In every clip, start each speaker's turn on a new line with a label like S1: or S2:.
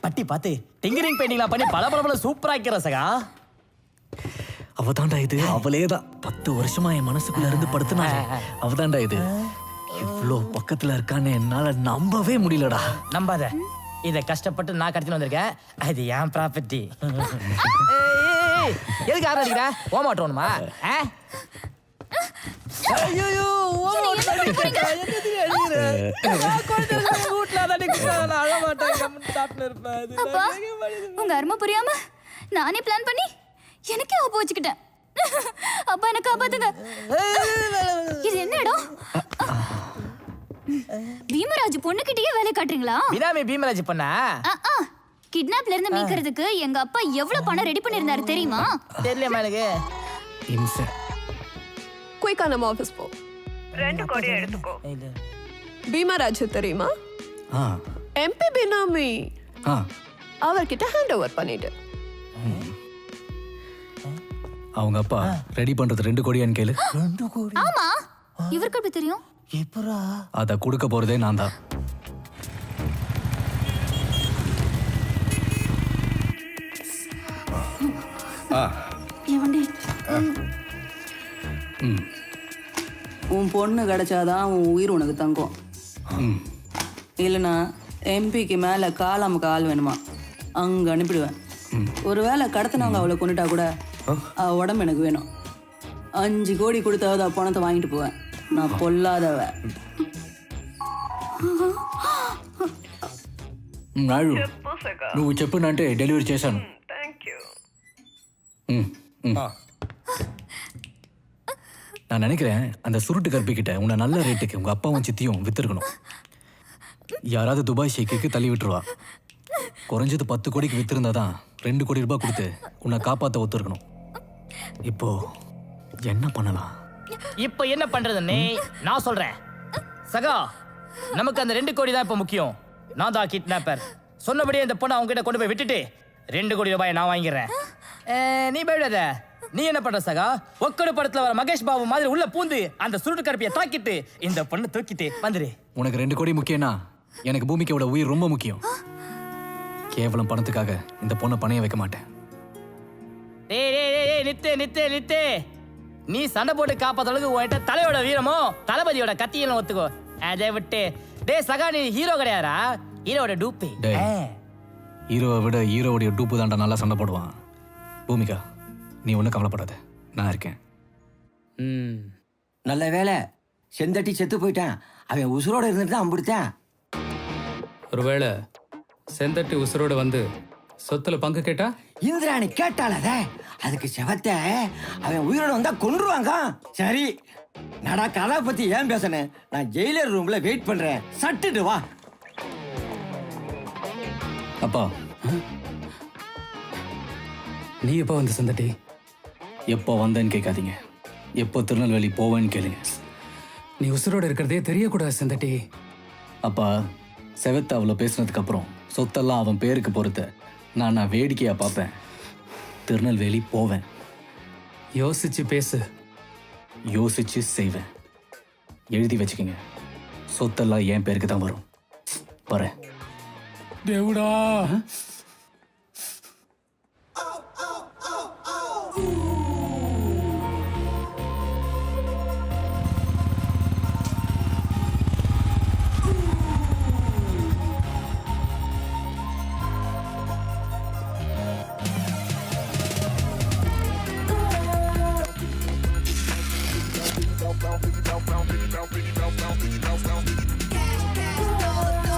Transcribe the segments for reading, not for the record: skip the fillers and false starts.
S1: பட்டி பார்த்து டிங்கரிங் பெயிண்டிங்லாம் பண்ணி பல சூப்பரா ஆக்கிற சகா.
S2: அவதாண்டா இது, அவளேதான் 10 வருஷமா என் மனசுக்குள்ள இருந்து படுத்துனா. அவதாண்டா இது, இவ்வளோ பக்கத்துல இருக்கான்னு என்னால நம்பவே முடியலடா.
S1: நம்பாத, இதை கஷ்டப்பட்டு நான் கடத்தின்னு வந்திருக்கேன். அது என் ப்ராப்பர்ட்டி. எதுக்கு ஆறு அடிக்கிற? ஓமாட்டோணுமா?
S3: உங்க அருமை புரியாம நானே பிளான் பண்ணி எனக்கே ஆப்பு வச்சுக்கிட்டேன். அப்பா என்ன காப்பாத்துங்க. இது என்ன இடம்? பீமராஜ் பொண்ணுகிட்டயே வேலை காட்டுறீங்களா?
S1: பினாமி பீமராஜ் பொண்ணா?
S3: கிட்னாப்ல இருந்து மீட்கிறதுக்கு எங்க அப்பா எவ்வளவு பணம் ரெடி பண்ணிருந்தாரு தெரியுமா?
S1: தெரியல எனக்கு.
S4: குயிக்கா நம்ம ஆபீஸ் போ. 2 கோடி எடுத்துக்கோ. பீமராஜ் தெரியுமா? எம்பி பினாமி. அவர்கிட்ட ஹேண்ட் ஓவர் பண்ணிடு.
S2: அவங்க அப்பா ரெடி பண்றது 2 கோடியான்னு கேளு.
S1: 2 கோடி?
S3: ஆமா. இவருக்கு எப்படி தெரியும்?
S1: எப்பரா?
S2: அத கொடுக்க போறதே நான் தான்.
S5: உன் பொண்ணு கிடைச்சாதான் உன் உயிர் உனக்கு தங்கும். இல்லைன்னா எம்பிக்கு மேல காலாம கால் வேணுமா, அங்க அனுப்பிடுவேன். ஒருவேளை கடத்தினவங்க அவளை கொண்டுட்டா கூட அவ உடம்பு எனக்கு வேணும். 5 கோடி கொடுத்தாவது பணத்தை வாங்கிட்டு போவேன். நான் பொல்லாதவ.
S2: నువ్వు చెప్పినంటే డెలివరీ చేశాను. நான் நினைக்கிறேன் அந்த சுருட்டு கற்பிக்கிட்ட உன்னை நல்ல ரேட்டுக்கு உங்க அப்பாவும் சித்தியும் வித்துருக்கணும். யாராவது துபாய் ஷேக்கு தள்ளி விட்டுருவா. குறைஞ்சது 10 கோடிக்கு வித்திருந்தாதான் 2 கோடி ரூபாய் கொடுத்து உன்னை காப்பாற்ற ஒத்துருக்கணும். இப்போ என்ன பண்ணலாம்?
S1: இப்போ என்ன பண்றதுன்னு நான் சொல்றேன். சகா, நமக்கு அந்த 2 கோடி தான் இப்ப முக்கியம். நான் தான் கிட்னாப்பர். சொன்னபடியே இந்த பொண்ணை அவங்க கிட்ட கொண்டு போய் விட்டுட்டு 2 கோடி ரூபாயை நான் வாங்கிடுறேன். நீ பயப்படாத. நீ என்ன பண்ற சகா? ஒக்கடு படத்துல வர மகேஷ் பாபு மாதிரி உள்ள பூந்து அந்த சுருட்டு கருப்பியை தாக்கிட்டு இந்த பொண்ணை தூக்கிட்டு வந்துரு.
S2: உனக்கு 2 கோடி முக்கியம்னா எனக்கு பூமிக்கோட உயிர் ரொம்ப முக்கியம். கேவலம் பணத்துக்காக இந்த பொண்ணை பணைய வைக்க மாட்டேன்.
S1: நித்தே நீ சண்டை போட்டு காப்பாத்த அளவுக்கு உன்கிட்ட தலையோட வீரமோ தளபதியோட கத்தியும் ஒத்துக்கோ. அதை விட்டு சகா, நீ ஹீரோ கிடையாரா? ஹீரோட டூப்பு.
S2: ஹீரோவை விட ஹீரோவுடைய டூப்பு தாண்டா நல்லா சண்டை போடுவான். பூமிகா, நீ ஒன்றும் கவலைப்படாத, நான் இருக்கேன்.
S6: நல்ல வேலை, செந்தட்டி செத்து போயிட்டான். அவன் உசுரோட இருந்துட்டு தான் அம்பிடுத்தான்.
S7: ஒருவேளை செந்தட்டி உசுரோட வந்து சொத்துல பங்கு கேட்டா?
S6: இந்திராணி கேட்டாலத அதுக்கு செவத்த அவன் உயிரோட வந்தா கொன்றுவாங்க. சரி, நடா கதை பத்தி ஏன் பேசணும்? நான் ஜெயிலர் ரூம்ல வெயிட் பண்றேன். சட்டுட்டு வா.
S2: அப்பா,
S7: நீ எப்போ வந்து செந்தட்டி?
S2: எப்போ வந்தேன்னு கேட்காதீங்க, எப்போ திருநெல்வேலி போவேன்னு கேளுங்க.
S7: நீ உசுரோட இருக்கிறதே தெரியக்கூடாது செந்தட்டி.
S2: அப்பா, செவத்த அவ்வளோ பேசினதுக்கு அப்புறம் சொத்தெல்லாம் அவன் பேருக்கு பொறுத்த நான் வேடிக்கையா பார்ப்பேன். திருநெல்வேலி போவேன்.
S7: யோசிச்சு பேசு.
S2: யோசிச்சு செய்வேன். எழுதி வச்சுக்கோங்க, சொத்தெல்லாம் என் பேருக்கு தான் வரும். வரேன்.
S7: தேவுடா.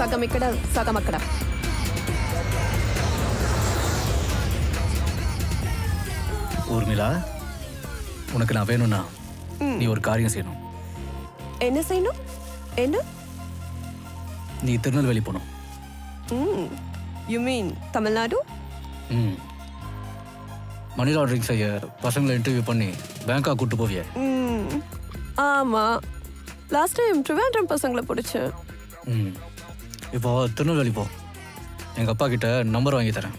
S4: సగం ఇక్కడ సగం అక్కడ.
S2: ஊர்மிளா, உனக்கு நான் வேணும்னா நீ ஒரு காரியம் செய்யணும்.
S4: என்ன செய்யணும்? என்ன?
S2: நீ திருநெல்வேலி போகணும்.
S4: You mean Tamil Nadu?
S2: Money laundering செய்ய பசங்களை இன்டர்வியூ பண்ணி பேங்காக் கூட்டு போவிய?
S4: ஆமா, லாஸ்ட் டைம் ட்ரிவாண்ட்ரம் பசங்களை பிடிச்சேன்.
S2: இப்போ திருநெல்வேலி போ. எங்கள் அப்பா கிட்ட நம்பர் வாங்கி தரேன்.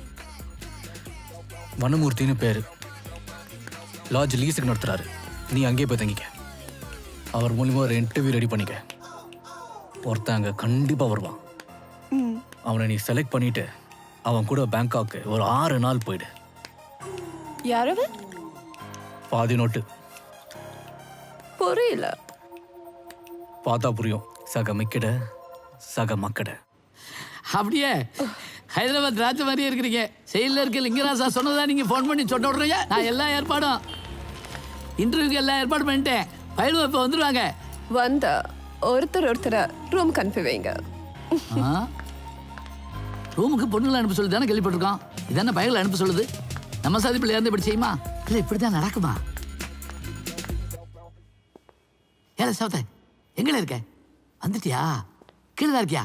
S2: வனமூர்த்தின்னு பேர். லாட்ஜ் லீஸுக்கு நடத்துறாரு. நீ அங்கேயே போய் தங்கிக்க. அவர் மூலியமாக ஒரு இன்டர்வியூ ரெடி பண்ணிக்க. ஒருத்தன் அங்கே கண்டிப்பாக வருவான். அவனை நீ செலக்ட் பண்ணிட்டு அவன் கூட பேங்காக்கு ஒரு 6 நாள் போயிடு.
S4: யாரவ?
S2: பாதி நோட்டு.
S4: புரியல.
S2: பார்த்தா புரியும். சக மிக்கட சக மக்கட.
S8: அப்படியே ஹைதராபாத் ராஜ மாதிரியே இருக்கிறீங்க. செயலில் இருக்க லிங்கராசா சொன்னதா நீங்கள் ஃபோன் பண்ணி சொன்ன விட்றீங்க. நான் எல்லா ஏற்பாடும் இன்டர்வியூக்கு எல்லா ஏற்பாடும் பண்ணிட்டேன். பயிலும் இப்போ வந்துடுவாங்க.
S4: வந்தா ஒருத்தரை ரூமுக்கு அனுப்பி வைங்க.
S8: ரூமுக்கு பொண்ணுங்களை அனுப்ப சொல்லி தானே கேள்விப்பட்டிருக்கோம். இதானே பயிர்களை அனுப்ப சொல்லுது. நம்ம சாதி பிள்ளை இருந்து இப்படி செய்யுமா? இல்லை இப்படி தான் நடக்குமா? ஏல சவத்தை எங்கே இருக்க? வந்துட்டியா? கீழே தான் இருக்கியா?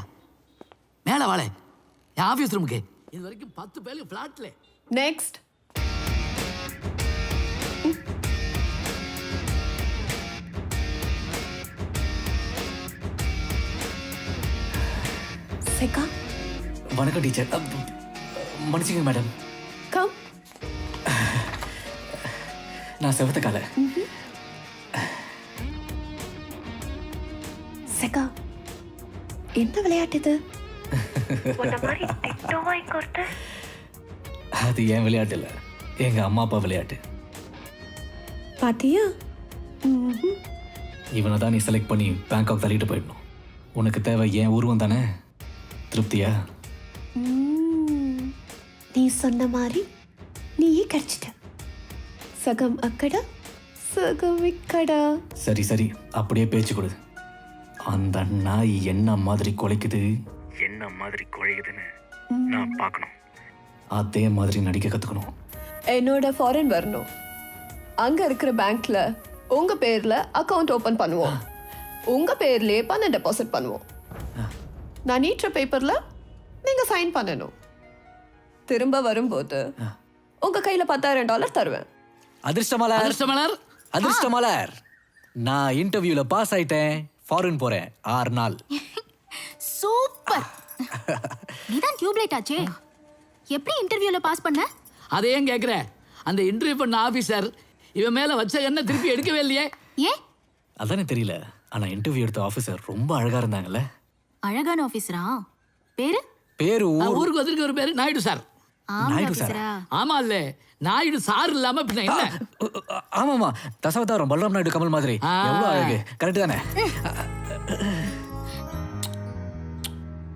S8: மேலே வாழ என் ஆஃபீஸ் ரூமுக்கு. இது வரைக்கும் 10 பேருக்கு ஃப்ளாட்ல.
S4: நெக்ஸ்ட். சேகா.
S2: வணக்கம் டீச்சர். மன்னிச்சுங்க மேடம்.
S4: கம்.
S2: நான் செவத்த கால.
S4: சேகா, என்ன விளையாட்டு இது?
S2: அது என் விளையாட்டு இல்லை, எங்க அம்மா அப்பா விளையாட்டு.
S4: பாத்தியா?
S2: இவனை தான் நீ செலக்ட் பண்ணி பேங்காக் தள்ளிட்டு போயிடணும். உனக்கு தேவை என் உருவம் தானே? திருப்தியா?
S4: நீ சொன்ன மாதிரி நீயே கிடைச்சிட்ட. சகம் அக்கடா சகம் இக்கடா.
S2: சரி சரி, அப்படியே பேச்சு கொடு. அந்த நாய் என்ன மாதிரி குலைக்குது, என்ன மாதிரி குழையுதுன்னு நான் பார்க்கணும். அதே மாதிரி நடிக்க கத்துக்கணும்.
S4: என்னோட ஃபாரின் வரணும். அங்க இருக்கிற பேங்க்ல உங்க பேர்ல அக்கவுண்ட் ஓபன் பண்ணுவோம். உங்க பேர்லயே பணம் டெபாசிட் பண்ணுவோம். நான் நீட்ற பேப்பர்ல நீங்க சைன் பண்ணணும். திரும்ப வரும்போது உங்க கையில $10,000 தருவேன்.
S2: அதிர்ஷ்டமலர்,
S8: அதிர்ஷ்டமலர்,
S2: அதிர்ஷ்டமலர். நான் இன்டர்வியூல பாஸ் ஆயிட்டேன். ஃபாரின் போறேன் 6 நாள்.
S3: சூப்பர். நீதான் டியூப்லைட் ஆச்சே. எப்படி இன்டர்வியூல பாஸ் பண்ண?
S8: அதை ஏன் கேட்குற? அந்த இன்டர்வியூ பண்ண ஆஃபீஸர் இவன் மேலே வச்ச என்ன திருப்பி எடுக்கவே இல்லையே.
S3: ஏன்?
S2: அதானே தெரியல. ஆனா இன்டர்வியூ எடுத்த ஆஃபீஸர் ரொம்ப அழகா இருந்தாங்கல்ல.
S3: அழகான ஆபீசரா? பேரு?
S2: பேரு
S8: ஊருக்கு வந்திருக்க ஒரு பேரு நாயுடு சார்.
S3: ஆமா
S2: நாயுடு
S3: ஆபீசரா?
S8: ஆமா இல்ல, நாயுடு சார் இல்லாம பின்ன என்ன?
S2: ஆமாமா, தசாவதாரம் பலராம் நாயுடு கமல் மாதிரி. எவ்வளவு அழகு. கரெக்ட் தானே?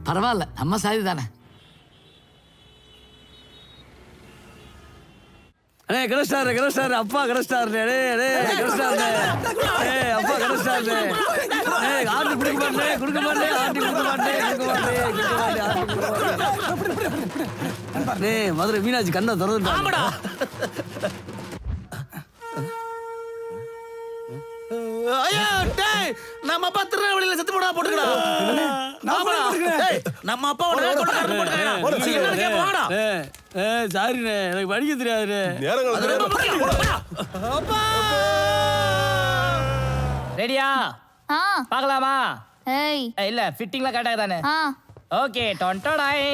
S8: பரவாயில்ல, நம்ம சாதி தானே.
S6: அடே கடஸ்டார் அப்பா கடஸ்டார். டே கடஸ்டார். அப்பா கடஸ்டார். ஆர்டர் கொடுக்க மாட்டேன் ஆர்டர் கொடுக்க மாட்டேன். மதுரை மீனாட்சி கண்ணை திறந்துட்டாங்கடா. ஐயா டேய், நம்ம அப்பா திருநெல்வேலியில செத்து போடா போட்டுக்கடா. நம்ம அப்பா சாரிண்ணே, எனக்கு படிக்க தெரியாதுண்ணே.
S1: ரெடியா?
S3: ஆ.
S1: பார்க்கலாமா?
S3: ஏய்.
S1: இல்ல ஃபிட்டிங்லாம் கரெக்டாக தானே?
S3: ஆ.
S1: ஓகே. டொன்டோடாய்.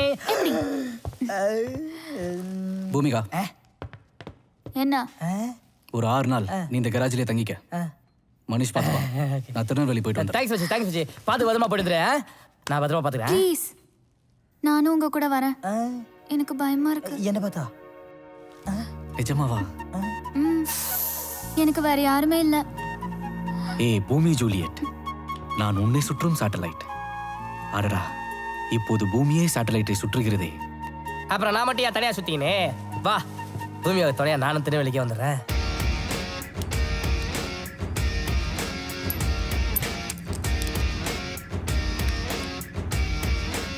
S2: பூமிகா,
S3: என்ன?
S2: ஒரு 6 நாள் நீ இந்த கராஜ்லயே தங்கிக்க. மனிஷ் பாத்துப்பா. நான் திருநெல்வேலி போயிட்டு வந்தேன்.
S1: தேங்க்ஸ் வச்சு தேங்க்ஸ் வச்சு. பார்த்து பத்திரமா போயிட்டு வந்துடுறேன். நான் பத்திரமா பார்த்துக்கிறேன்.
S3: ப்ளீஸ். நானும் உங்க கூட வரேன். எனக்கு பயமா இருக்கு.
S1: என்ன பார்த்தா?
S2: நிஜமாவா?
S3: எனக்கு வேற யாருமே இல்ல.
S2: ஏய் பூமி ஜூலியட், நான் உன்னை சுற்றும் சேட்டலைட். அடடா, இப்போது பூமியே சேட்டலைட்டை சுற்றுகிறதே.
S1: அப்புறம் நான் மட்டும் தனியா சுத்திக்கினே. வா பூமியோட துணையா நானும் திருநெல்வேலிக்கே வந்துடுறேன்.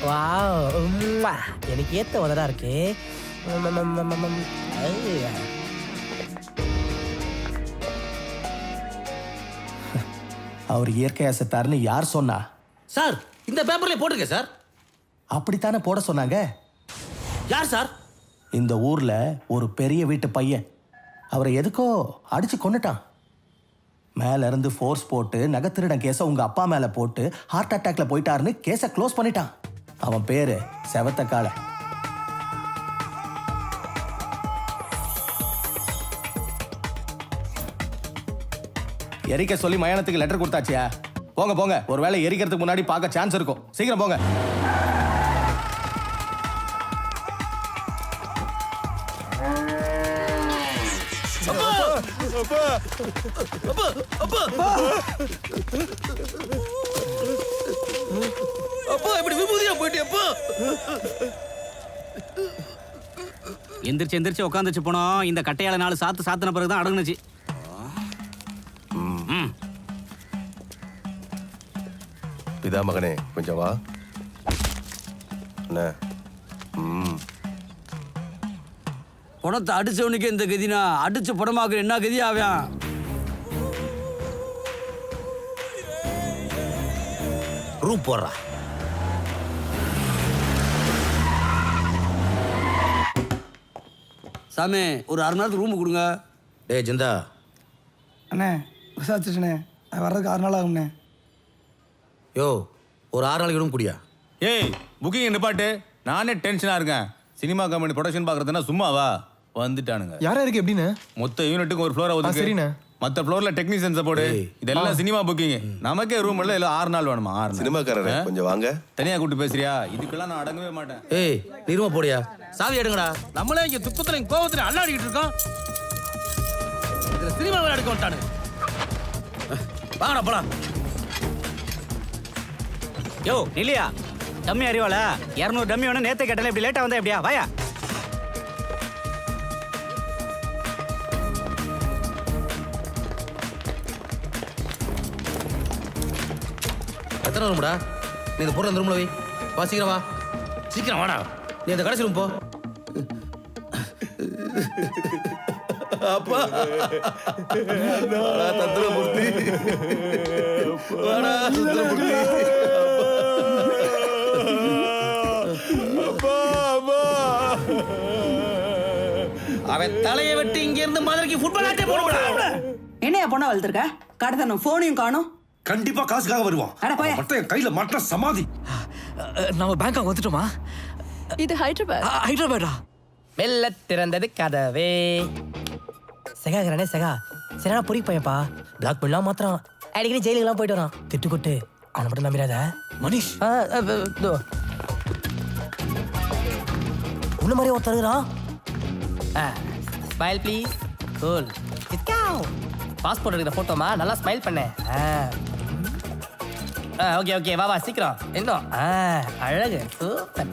S1: வாவ், உம்மா, எனக்கு ஏத்த உதடா இருக்கு.
S9: அவர் இயற்கையா செத்தாருன்னு யார் சொன்னா?
S6: சார், இந்த பேப்பர்ல போட்டுருக்க சார்.
S9: அப்படித்தானே போட சொன்னாங்க.
S6: யார் சார்?
S9: இந்த ஊர்ல ஒரு பெரிய வீட்டு பையன் அவரை எதுக்கோ அடிச்சு கொன்னுட்டான். மேல இருந்து ஃபோர்ஸ் போட்டு நகைத்திருடன் கேஸை உங்க அப்பா மேல போட்டு ஹார்ட் அட்டாக்ல போயிட்டாருன்னு கேஸை க்ளோஸ் பண்ணிட்டான். அவன் பேரு செவத்தக்கால. எரிக்க சொல்லி மயானத்துக்கு லெட்டர் கொடுத்தாச்சியா? போங்க போங்க, ஒருவேளை எரிக்கிறதுக்கு முன்னாடி பார்க்க சான்ஸ் இருக்கும். சீக்கிரம் போங்க.
S8: அப்பா இப்படி விபூதியா போயிட்டியப்பா.
S10: எந்திரிச்சு எந்திரிச்சு உட்காந்துச்சு போனோம். இந்த கட்டையால 4 சாத்து சாத்தின பிறகுதான் அடங்குனுச்சு.
S11: இதா மகனே, கொஞ்சம் வா. அண்ணே.
S8: பணத்தை அடிச்சவனுக்கு இந்த கதினா அடிச்சு படமாக்குற என்ன கதி ஆவான்?
S11: ரூம் போடுறா.
S8: சாமி ஒரு 1/2 மணி நேரத்துக்கு ரூம் கொடுங்க.
S11: டேய் ஜிந்தா,
S6: அண்ணே விசாரிச்சுட்டேண்ணே, அது வர்றதுக்கு 6 நாள் ஆகும்ண்ணே.
S11: யோ ஒரு 6 நாளைக்கு ரூம் குடியா.
S12: ஏய் புக்கிங் நிப்பாட்டு. நானே டென்ஷனா இருக்கேன். சினிமா கம்பெனி ப்ரொடக்ஷன் பார்க்கறதுனா சும்மாவா? வந்துட்டானுங்க.
S9: யாரா இருக்கு எப்படின்னு?
S12: மொத்த யூனிட்டுக்கு ஒரு ஃப்ளோரை ஒதுக்கு.
S9: சரிண்ணே.
S12: மத்த ஃப்ளோர்ல டெக்னீஷியன்ஸை போடு. இதெல்லாம் சினிமா புக்கிங். நமக்கே ரூம் இல்ல 6 நாள் வேணுமா? 6 நாள்.
S11: சினிமாக்காரரே கொஞ்சம் வாங்க.
S12: தனியா கூப்பிட்டு பேசுறியா? இதுக்கெல்லாம் நான் அடங்கவே மாட்டேன்.
S11: ஏய் நீ ரூம் போடியா. சாவி எடுங்கடா.
S8: நம்மளே இங்க துக்கத்துல கோவத்துல அல்லாடிக்கிட்டு இருக்கோம். இதுல சினிமா வேலை எடுக்க வந்துட்டானு. வாங்கடா போலாம்.
S10: யோ இல்லையா டம்மி அறிவாள 200 டம்மி வேணும். நேத்து கேட்டல இப்படி லேட்டா வந்தா எப்படியா? வாயா.
S11: எத்தனை ரூம்டா? நீ இந்த பொருள் அந்த ரூம்ல வை. வா சீக்கிரம் வா.
S8: சீக்கிரம் வாடா.
S11: நீ அந்த கடைசி ரூம் போ. அப்பா தந்திரமூர்த்தி. வாடா தந்திரமூர்த்தி.
S8: அவன் தலையை வெட்டி இங்க இருந்து மதுரைக்கு ஃபுட்பால் ஆட்டே போடுவாடா.
S5: என்னையா பொண்ணா வளர்த்துருக்க? கடத்தனும் போனையும் காணும்.
S9: கண்டிப்பா காசுக்காக வருவான்.
S5: அட போயா.
S9: மட்டும் என் கையில மாட்ட சமாதி.
S2: நம்ம பேங்காக் வந்துட்டோமா?
S4: இது ஹைதராபாத்.
S2: ஹைதராபாடா?
S1: மெல்ல திறந்தது கதவே. செகாங்கிறானே செகா. சரியான பொறி பையப்பா. பிளாக் பண்ணலாம் மாத்திரம். அடிக்கடி ஜெயிலுக்கெல்லாம் போயிட்டு வரான். திட்டுக்கொட்டு அவனை மட்டும் நம்பிடாத
S2: மனிஷ்.
S1: உன்ன மாதிரி ஒருத்தருகிறான். Smile please. கூல். பாஸ்போர்ட் எடுக்கிற போட்டோமா? நல்லா ஸ்மைல் பண்ண. ஓகே ஓகே வா வா சீக்கிரம். இன்னும் அழகு சூப்பர்.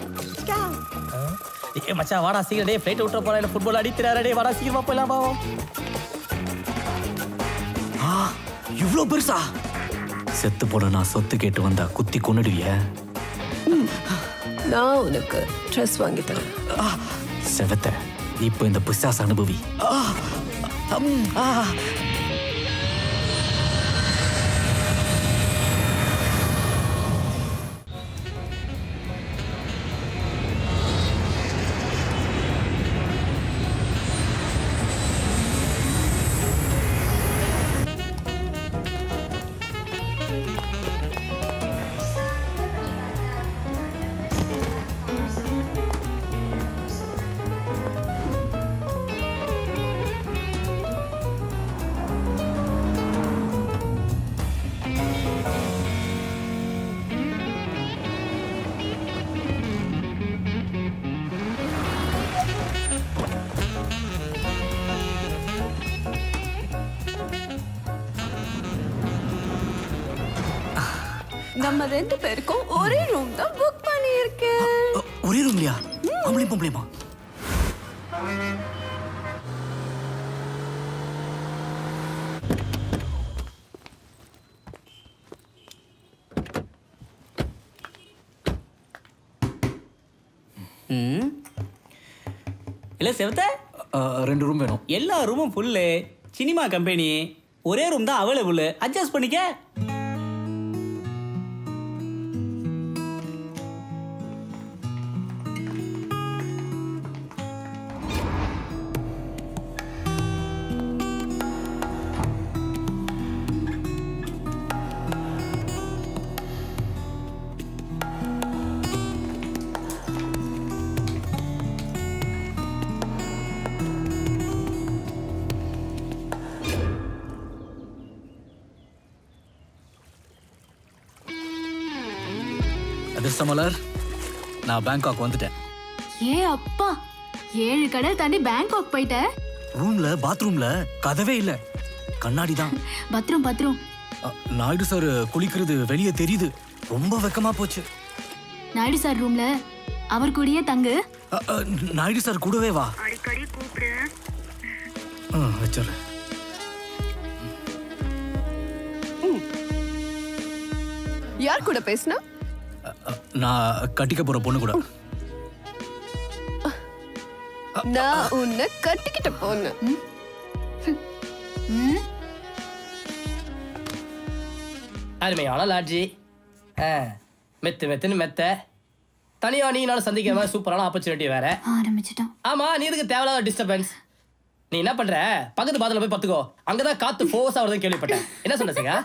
S1: ஏ மச்சான் வாடா சீக்கிரம். டே ஃப்ளைட் விட்டுற போறேன். ஃபுட்பால் அடிக்கிறாரே. டே வாடா சீக்கிரமா போயிடலாம். பாவம்.
S2: இவ்ளோ பெருசா? செத்து போட நான் சொத்து கேட்டு வந்தா குத்தி கொன்னுடுவிய?
S4: நான் உனக்கு ட்ரெஸ் வாங்கி தரேன்.
S2: செவத்த இப்போ இந்த பிசாசு அனுபவி.
S4: நம்ம 2 பேருக்கும் ஒரே ரூம் தான் புக் பண்ணியிருக்கேன்.
S2: ஒரே ரூம்லையா? ஆம்பளை பொம்பளைமா?
S10: இல்ல செவத்த
S2: 2 ரூம் வேணும்.
S10: எல்லா ரூமும் ஃபுல்லு. சினிமா கம்பெனி ஒரே ரூம் தான் அவைலபிள். அட்ஜஸ்ட் பண்ணிக்க.
S2: அதிர்ஷ்டமலர், நான் பேங்காக் வந்துட்டேன்.
S3: ஏ அப்பா 7 கடல் தாண்டி பேங்காக் போயிட்ட.
S2: ரூம்ல பாத்ரூம்ல கதவே இல்ல. கண்ணாடி தான்.
S3: பத்ரம்
S2: நாயுடு சார் குளிக்கிறது வெளியே தெரியுது. ரொம்ப வெக்கமா போச்சு.
S3: நாயுடு சார் ரூம்ல அவர் கூடயே தங்கு.
S2: நாயுடு சார் கூடவே வா.
S3: அடிக்கடி கூப்பிடு.
S2: வச்சிடுறேன்.
S4: யார் கூட பேசுனா?
S2: நான் கட்டிக்க போற பொண்ணு கூட.
S4: நான் உன்னை கட்டிக்கிட்ட பொண்ணு.
S1: அருமையான லாட்ஜி. மெத்துன்னு மெத்த. தனியா நீனாலும் சந்திக்கிற மாதிரி சூப்பரான ஆப்பர்ச்சுனிட்டி வேற.
S3: ஆரம்பிச்சிட்டோம்.
S1: ஆமா, நீ இதுக்கு தேவையில்லாத டிஸ்டர்பன்ஸ். நீ என்ன பண்ற? பக்கத்து பாத்துல போய் பத்துக்கோ. அங்கதான் காத்து ஃபோர்ஸா வருதுன்னு கேள்விப்பட்டேன். என்ன சொன்ன சகா?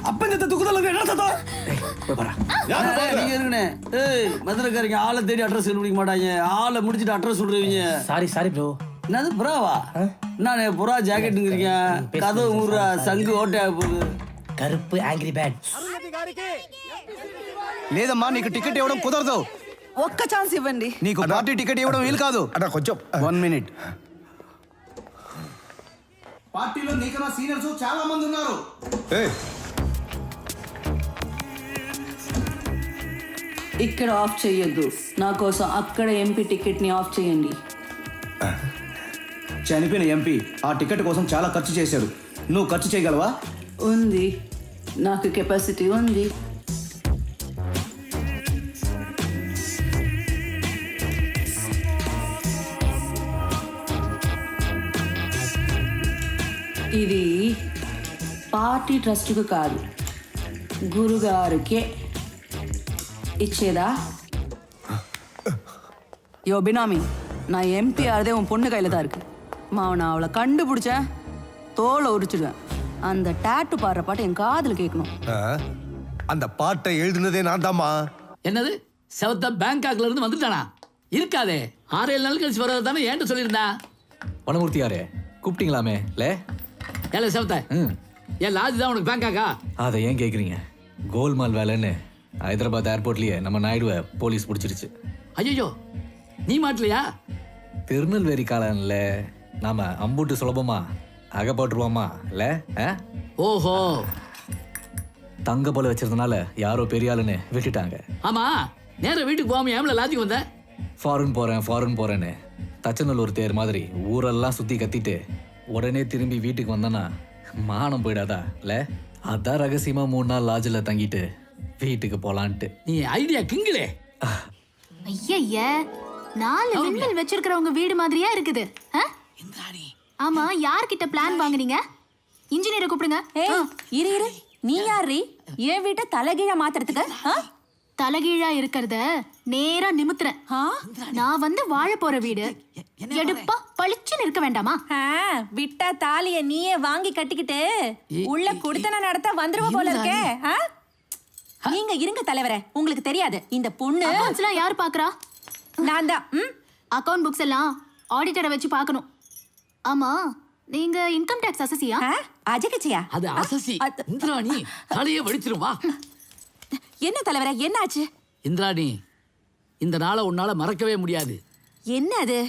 S6: அப்பஞ்சத்தை துக்குதல என்ன சத்தம்? நீங்க இருக்குனே. ஏய், மதுரைக்காரங்க ஆளை தேடி அட்ரஸ் கண்டுபிடிக்க மாட்டாங்க. ஆளை முடிச்சிட்டு அட்ரஸ் சொல்றீங்க.
S1: Sorry bro.
S6: என்னது புறாவா? நான் புறா ஜாக்கெட்டுங்கிறீங்க. கதவு ஊரா சங்கு ஓட்டையா போகுது.
S1: కరుపు యాంగ్రీ బ్యాడ్
S9: లేదమ్మా నీకు టికెట్ ఇవ్వడం కుదరదు.
S5: ఒక్క ఛాన్స్ ఇవ్వండి.
S9: నీకు పార్టీ టికెట్ ఇవ్వడం వీలు కాదు.
S11: అన్న కొంచెం
S9: 1 మినిట్. పార్టీలో నీకన్నా సీనియర్స్ చాలా మంది ఉన్నారు.
S5: ఇక్కడ ఆఫ్ చేయొద్దు. నా కోసం అక్కడ ఎంపీ టికెట్ ని ఆఫ్ చేయండి.
S9: చనిపోయిన ఎంపీ ఆ టికెట్ కోసం చాలా ఖర్చు చేశాడు. నువ్వు ఖర్చు చేయగలవా?
S5: ఉంది, నాకు కెపాసిటీ ఉంది. ఇది పార్టీ ట్రస్ట్కు కాదు, గురుగారికే ఇచ్చేదా? யோ பினாமி, நான் எம்பி ஆறதே உன் பொண்ணு கையில் தான் இருக்கு. நான் அவளை கண்டுபிடிச்சேன், தோலை உரிச்சிடுவேன். அந்த டாட்டு பாடுற பாட்டு என் காதில் கேட்கணும்.
S11: அந்த பாட்டை எழுதுனதே நான் தாம்மா.
S8: என்னது செவத்த பேங்காக்ல இருந்து வந்துட்டானா? இருக்காதே, 6-7 நாள் கழிச்சு வர்றது தானே ஏன்ட்டு சொல்லியிருந்தா.
S2: வனமூர்த்தி யாரே கூப்பிட்டீங்களாமே?
S8: ஏல செவத்த, ஏன் லாஜ் தான் உனக்கு பேங்காக்கா?
S2: அதை ஏன் கேட்குறீங்க? கோல்மால் வேலைன்னு ஹைதராபாத் ஏர்போர்ட்லயே நம்ம நாயுடுவை போலீஸ் பிடிச்சிருச்சு.
S8: ஐயோ, நீ மாட்டலையா?
S2: திருநெல்வேலி காலன்ல நாம அம்புட்டு சுலபமா அகப்பட்டுருவோமா இல்ல?
S8: ஓஹோ,
S2: தங்க போல வச்சிருந்தனால யாரோ பெரிய ஆளுன்னு விட்டுட்டாங்க.
S8: ஆமா, நேரம் வீட்டுக்கு போகாம ஏம்ல லாஜுக்கு வந்த?
S2: ஃபாரின் போறேன்னு தச்சநல்லூர் தேர் மாதிரி ஊரெல்லாம் சுத்தி கத்திட்டு உடனே திரும்பி வீட்டுக்கு வந்தனா மானம் போயிடாதா இல்ல? அதான் ரகசியமா 3 நாள் லாட்ஜில் தங்கிட்டு வீட்டுக்கு போலான்ட்டு.
S8: நீ ஐடியா கிங்களே.
S3: ஐயா, 4 விண்வெல் வச்சிருக்கிறவங்க வீடு மாதிரியா இருக்குது. ஆமா, யார்கிட்ட பிளான் வாங்குனீங்க? இன்ஜினியரை கூப்பிடுங்க.
S13: இரு, நீ யாரு என் வீட்டை தலைகீழா மாத்துறதுக்கு?
S3: தலைகீழா இருக்கிறத நேரா நிமித்துறேன். நான் வந்து வாழ போற வீடு எடுப்பா பளிச்சுன்னு இருக்க வேண்டாமா?
S13: விட்டா தாலிய நீயே வாங்கி கட்டிக்கிட்டு உள்ள குடுத்தன நடத்த வந்துருவ போல இருக்கே. நீங்க இருங்க தலைவரே, உங்களுக்கு தெரியாது இந்த பொண்ணு
S3: அக்கவுண்ட்ஸ்லாம் யார் பாக்குறா?
S13: நான் தான்.
S3: அக்கவுண்ட் புக்ஸ் எல்லாம் ஆடிட்டரை வச்சு பார்க்கணும். ஆமா, நீங்க இன்கம் டாக்ஸ் அசசியா?
S13: அஜகச்சியா?
S8: அது அசசி. இந்திராணி தலையே வடிச்சிரும் வா.
S13: என்ன தலைவரே, என்ன ஆச்சு?
S8: இந்திராணி, இந்த நாளை உன்னால மறக்கவே முடியாது.
S13: என்ன அது?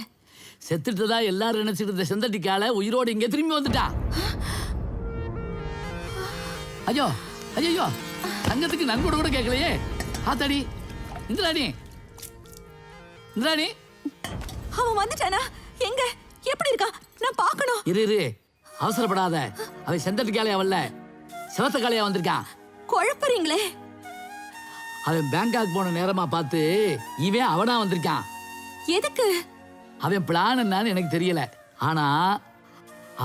S8: செத்துட்டுதா எல்லாரும் நினைச்சிட்டு இருந்த செந்தட்டிக்கால உயிரோடு இங்க திரும்பி வந்துட்டா. ஐயோ ஐயோ, தங்கத்துக்கு நன்கொடை கூட கேட்கலையே. ஆத்தாடி, இந்திராணி
S13: அவன் வந்துட்டானா? எங்க, எப்படி இருக்கா? நான் பார்க்கணும்.
S8: இரு, அவசரப்படாத. அவன் செந்தட்டிக்காலையா வரல, சிவத்த காலையா வந்திருக்கான்.
S13: குழப்பறீங்களே.
S8: அவன் பேங்காக் போன நேரமா பார்த்து இவன் அவனா வந்திருக்கான்.
S13: எதுக்கு?
S8: அவன் பிளான் என்னன்னு எனக்கு தெரியல, ஆனா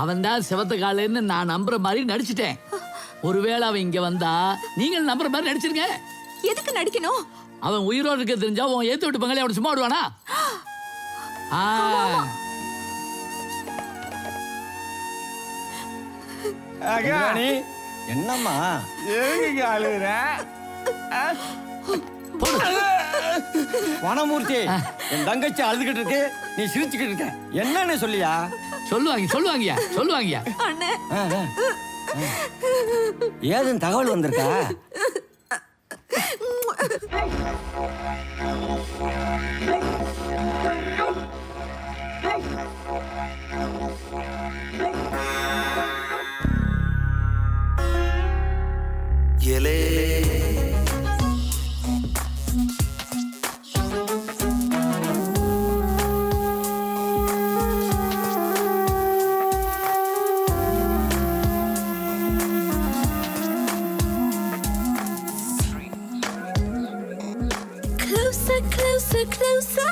S8: அவன் தான் சிவத்த காலைன்னு நான் நம்புற மாதிரி நடிச்சிட்டேன். ஒருவேளை அவன் இங்க வந்தா நீங்கள் நம்புற மாதிரி நடிச்சிருங்க.
S13: எதுக்கு நடிக்கணும்?
S8: அவன் உயிரோடு இருக்க தெரிஞ்சா அவன் ஏத்து விட்டு பங்களே அவன் சும்மா விடுவானா?
S6: என்னம்மா
S12: அழுகுற?
S6: வனமூர்த்தி, என் தங்கச்சி அழுதுகிட்டு இருக்கு, நீ சிரிச்சுக்கிட்டு இருக்க. என்னன்னு சொல்லியா?
S8: சொல்லுவாங்க.
S6: ஏதுன்னு தகவல் வந்திருக்கா?
S3: closer, closer, closer.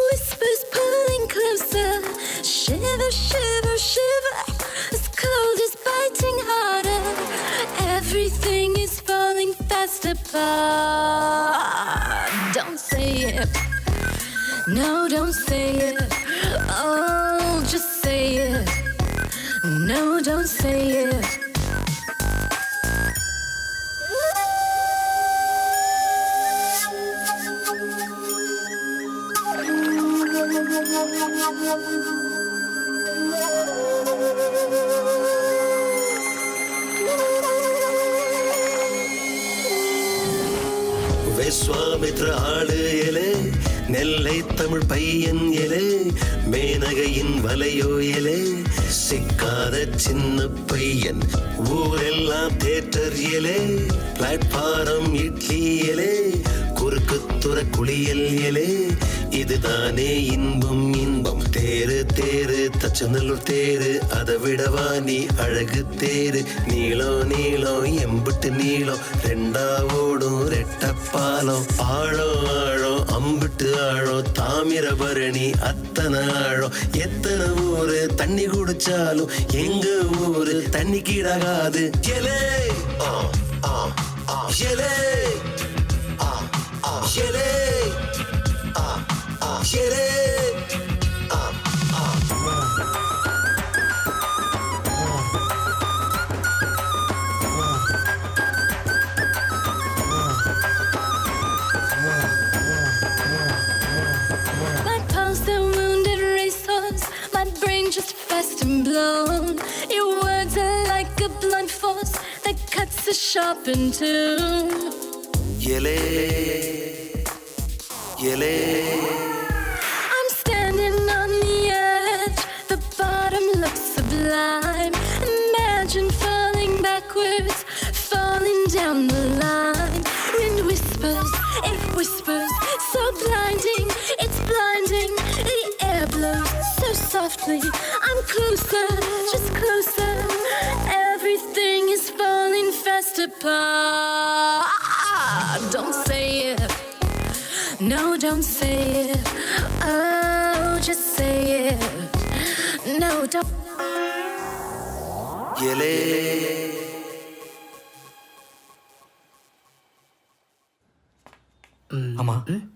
S3: Whispers pulling closer. Shiver, shiver, shiver. This cold is biting harder. Everything is falling fast apart. Don't say it. No, don't say it. Oh, just say it. No, don't say it.
S14: Vishwamitra ஆளு எலே, நெல்லை தமிழ் பையன் எலே, மேனகையின் வலையோ எலே, சிக்காத சின்ன பையன், ஊரெல்லாம் theatre எலே, platform idli எலே, குறுக்குத்துற குளியல் எலே, இதுதானே இன்பம் இன்பம். தேரு தேரு தச்சநல்லூர் தேரு, அதை விடவா நீ அழகு தேரு. நீளம் நீளம் எம்பிட்டு நீளம், ரெண்டா ஓடும் ரெட்டப்பாலம். ஆழம் ஆழம் அம்பிட்டு ஆழம், தாமிரபரணி அத்தனை ஆழம். எத்தனை ஊரு தண்ணி குடிச்சாலும் எங்க ஊரு தண்ணி கீழாகாது. எலே எலே எலே எலே.
S3: My pulse, a wounded racehorse. My brain just fast and blown. Your words are like a blunt force that cuts us sharp in two.
S14: Yele, yele.
S3: I'm standing on the edge. The bottom looks sublime. Imagine falling backwards, falling down the line. Wind whispers, it whispers, so blinding, it's blinding. The air blows so softly. I'm closer, just closer. Everything is falling fast apart. Don't say it. No, don't say it. Oh, just say it. No, don't.
S14: Yele.
S2: அம்மா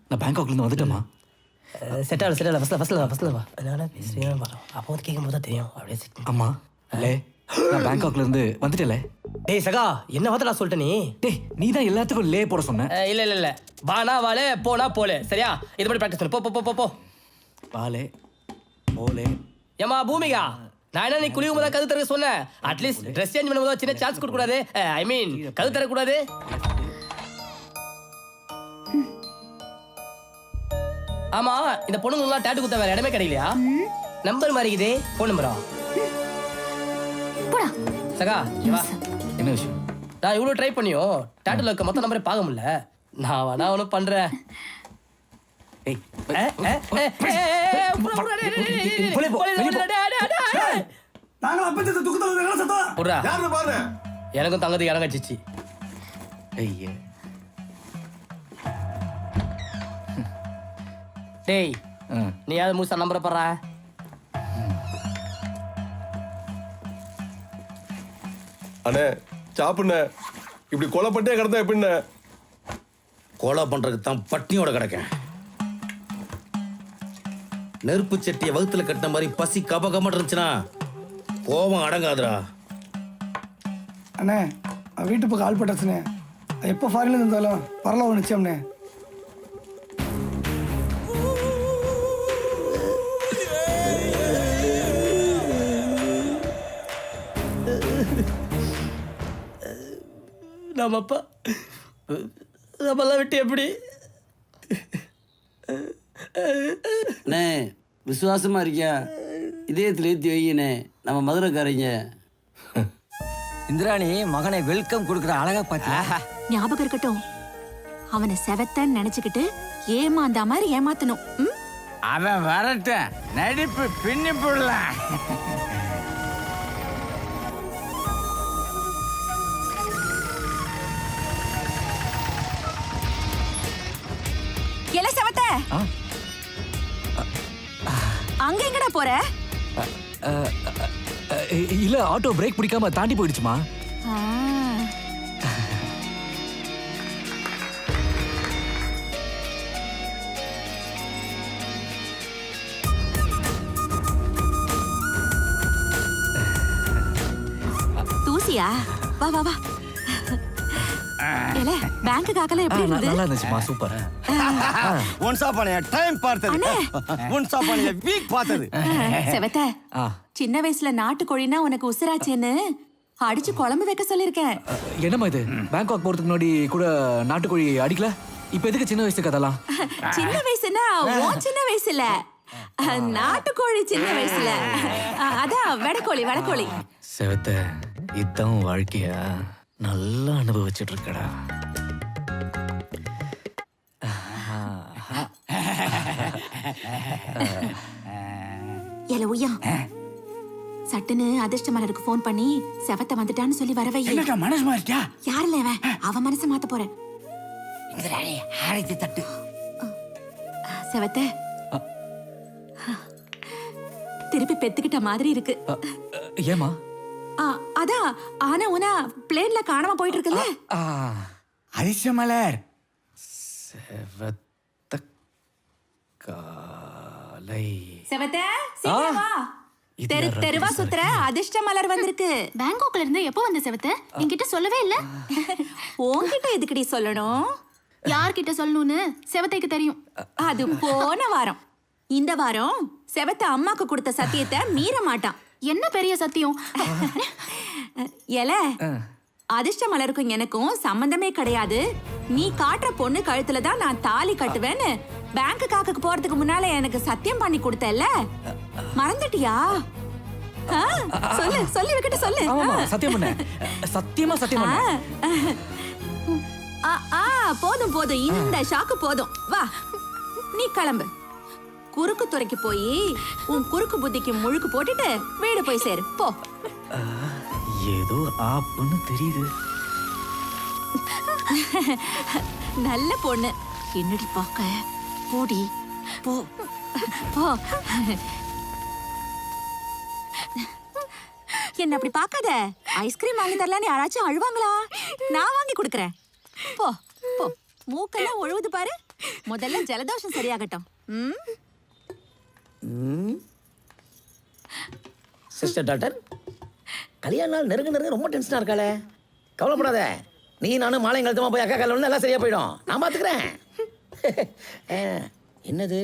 S2: நான் பேங்காக்ல இருந்து வந்துட்டேம்மா.
S1: செட்டால செட்டால ஃபஸ்ட்ல வா. அதனால பேசுறீங்க பாரு. அப்போ வந்து கேட்கும்போது தான் தெரியும். அப்படியே சிட்.
S2: அம்மா லே நான் பேங்காக்ல இருந்து வந்துட்டேல.
S1: டேய் சகா, என்ன வார்த்தை சொல்லிட்ட நீ?
S2: டேய் நீ தான் எல்லாத்துக்கும் லே போட சொன்ன.
S1: இல்ல வானா வாலே, போனா போலே. சரியா? இது மாதிரி பிராக்டிஸ் பண்ணு. போ போ போ போ.
S2: வாலே போலே.
S1: ஏமா பூமிகா, நான் என்ன நீ குளிக்கும் போது கது தர சொன்னேன். அட்லீஸ்ட் ட்ரெஸ் சேஞ்ச் பண்ணும்போது சின்ன சான்ஸ் கொடுக்க கூடாது. ஐ மீன் கது தர கூடாது. ஆமா, இந்த பொண்ணுங்கலாம் டாட்டூ குத்த வேற இடமே கிடைக்கலையா? நம்பர் மாறிக்குதே. ஃபோன் நம்பரா?
S3: போடா.
S1: சகா இங்க வா.
S2: என்ன விஷயம்?
S1: நான் இவ்வளவு ட்ரை பண்ணியும் டாட்டூல இருக்க மொத்த நம்பரே பார்க்க முடியல. நான் வேணா ஒன்றும் பண்றேன்.
S2: ஏய்
S1: எனக்கும் தங்கத்துக்கு இறங்கச்சிச்சு.
S2: ஐயே
S1: டேய் நீ யாவது மூசா நம்பரை போடுற?
S15: அண்ணே சாப்பிண்ண இப்படி கொலை பட்டே கிடந்தா எப்படிண்ணே?
S11: கொலை பண்றதுக்கு தான் பட்னியோட கிடக்கேன். நெருப்பு சட்டியை வகுத்துல கட்டின மாதிரி பசி கபகமட்டு இருந்துச்சுன்னா கோபம் அடங்காதுடா.
S16: அண்ணே வீட்டு பக்கம் ஆள் பட்டாச்சுண்ணே. எப்போ ஃபாரின்ல இருந்தாலும் பரவாயில்ல நிச்சயம்ண்ணே.
S1: நம்ம அப்பா நம்மெல்லாம் விட்டு எப்படி?
S5: அண்ணே விசுவாசமா இருக்கியா? இதயத்தில் ஏற்றி வையண்ணே. நம்ம மதுரைக்காரங்க.
S6: இந்திராணி மகனை வெல்கம் கொடுக்குற அழகா பாத்தியா?
S13: ஞாபகம் இருக்கட்டும், அவனை செவத்தன்னு நினைச்சுக்கிட்டு ஏமாந்த மாதிரி ஏமாத்தணும்.
S6: அவன் வரட்டும், நடிப்பு பின்னி போடலாம்.
S13: அங்க எங்கடா போற?
S2: இல்ல ஆட்டோ பிரேக் பிடிக்காம தாண்டி போயிடுச்சுமா.
S13: தூசியா? வா வா வா. ஏலே பேங்க் காக்கல எப்படி இருந்தது?
S2: நல்லா இருந்துச்சுமா, சூப்பர்.
S6: ஒன்ஸ் அப்பான் டைம் பார்த்தது, ஒன்ஸ் அப்பான் வீக் பார்த்தது.
S13: செவத்த, சின்ன வயசுல நாட்டுக்கோழினா உனக்கு உசுராச்சேன்னு அடிச்சு குழம்பு வைக்க சொல்லிருக்கேன்.
S2: என்னம்மா இது, பேங்காக் போறதுக்கு முன்னாடி கூட நாட்டுக்கோழி அடிக்கல, இப்ப எதுக்கு சின்ன வயசு கதெல்லாம்?
S13: சின்ன வயசுனா உன் சின்ன வயசுல, நாட்டுக்கோழி சின்ன வயசுல, அதான் வெடக்கோழி வெடக்கோழி.
S2: செவத்த, இதான் வாழ்க்கையா? நல்லா அனுபவிச்சுட்டு இருக்கடா.
S13: ஏல உய்யா, சட்டுன்னு அதிர்ஷ்ட மலருக்கு போன் பண்ணி செவத்த வந்துட்டான்னு சொல்லி வரவை.
S6: என்னடா மனசு மாறிட்டா?
S13: யாருல அவன் மனசை மாத்த போறேன்.
S6: ஆரத்தி தட்டு.
S13: செவத்த, திருப்பி பெத்துக்கிட்ட மாதிரி இருக்கு.
S2: ஏமா?
S13: அதான் ஆனா உனா பிளேன்ல காணாம போயிட்டு இருக்குல்ல.
S6: அதிர்ஷ்ட மலர்.
S2: செவத்த காலை.
S13: செவத்த, சீக்கிரம் வா. தெரு தெருவா சுத்துற அதிர்ஷ்ட மலர் வந்திருக்கு.
S3: பேங்காக்ல இருந்து எப்போ வந்த செவத்த? என்கிட்ட சொல்லவே இல்ல.
S13: உன்கிட்ட எதுக்குடி சொல்லணும்?
S3: யார்கிட்ட சொல்லணும்னு செவத்தைக்கு தெரியும்.
S13: அது போன வாரம். இந்த வாரம் செவத்த அம்மாக்கு கொடுத்த சத்தியத்தை மீற மாட்டான்.
S3: என்ன பெரிய சத்தியம்?
S13: ஏல, அதிர்ஷ்ட மலருக்கும் எனக்கும் சம்பந்தமே கிடையாது. நீ காட்டுற பொண்ணு கழுத்துல தான் நான் தாலி கட்டுவேன்னு பேங்க் காக்குக்கு போறதுக்கு முன்னால எனக்கு சத்தியம் பண்ணி கொடுத்தல்ல, மறந்துட்டியா? சொல்லு, சொல்லி வைக்கிட்ட சொல்லு.
S2: சத்தியம் பண்ண, சத்தியமா சத்தியம் பண்ண.
S13: போதும் போதும், இந்த ஷாக்கு போதும். வா, நீ கிளம்பு. குறுக்கு துறைக்கு போய் உன் குறுக்கு புத்திக்கு முழுக்கு போட்டுட்டு வீடு போய் சேரு போ.
S2: ஏதோ ஆப்புன்னு தெரியுது.
S13: நல்ல பொண்ணு. என்னடி பாக்க? போடி போ போ. என்ன அப்படி பாக்காத. ஐஸ்கிரீம் வாங்கி தரலான்னு யாராச்சும் அழுவாங்களா? நான் வாங்கி கொடுக்கறேன். போ போ. மூக்கெல்லாம் ஒழுவுது பாரு. முதல்ல ஜலதோஷம் சரியாகட்டும்.
S6: சிஸ்டர் டாக்டர், கல்யாண நாள் நெருங்க ரொம்ப டென்ஷனா இருக்காளே. கவலைப்படாத, நீ நானும் மாலையங்கலத்தமா போய் அக்கா கால எல்லாம் சரியா போயிடும். நான் பாத்துக்கிறேன். என்னது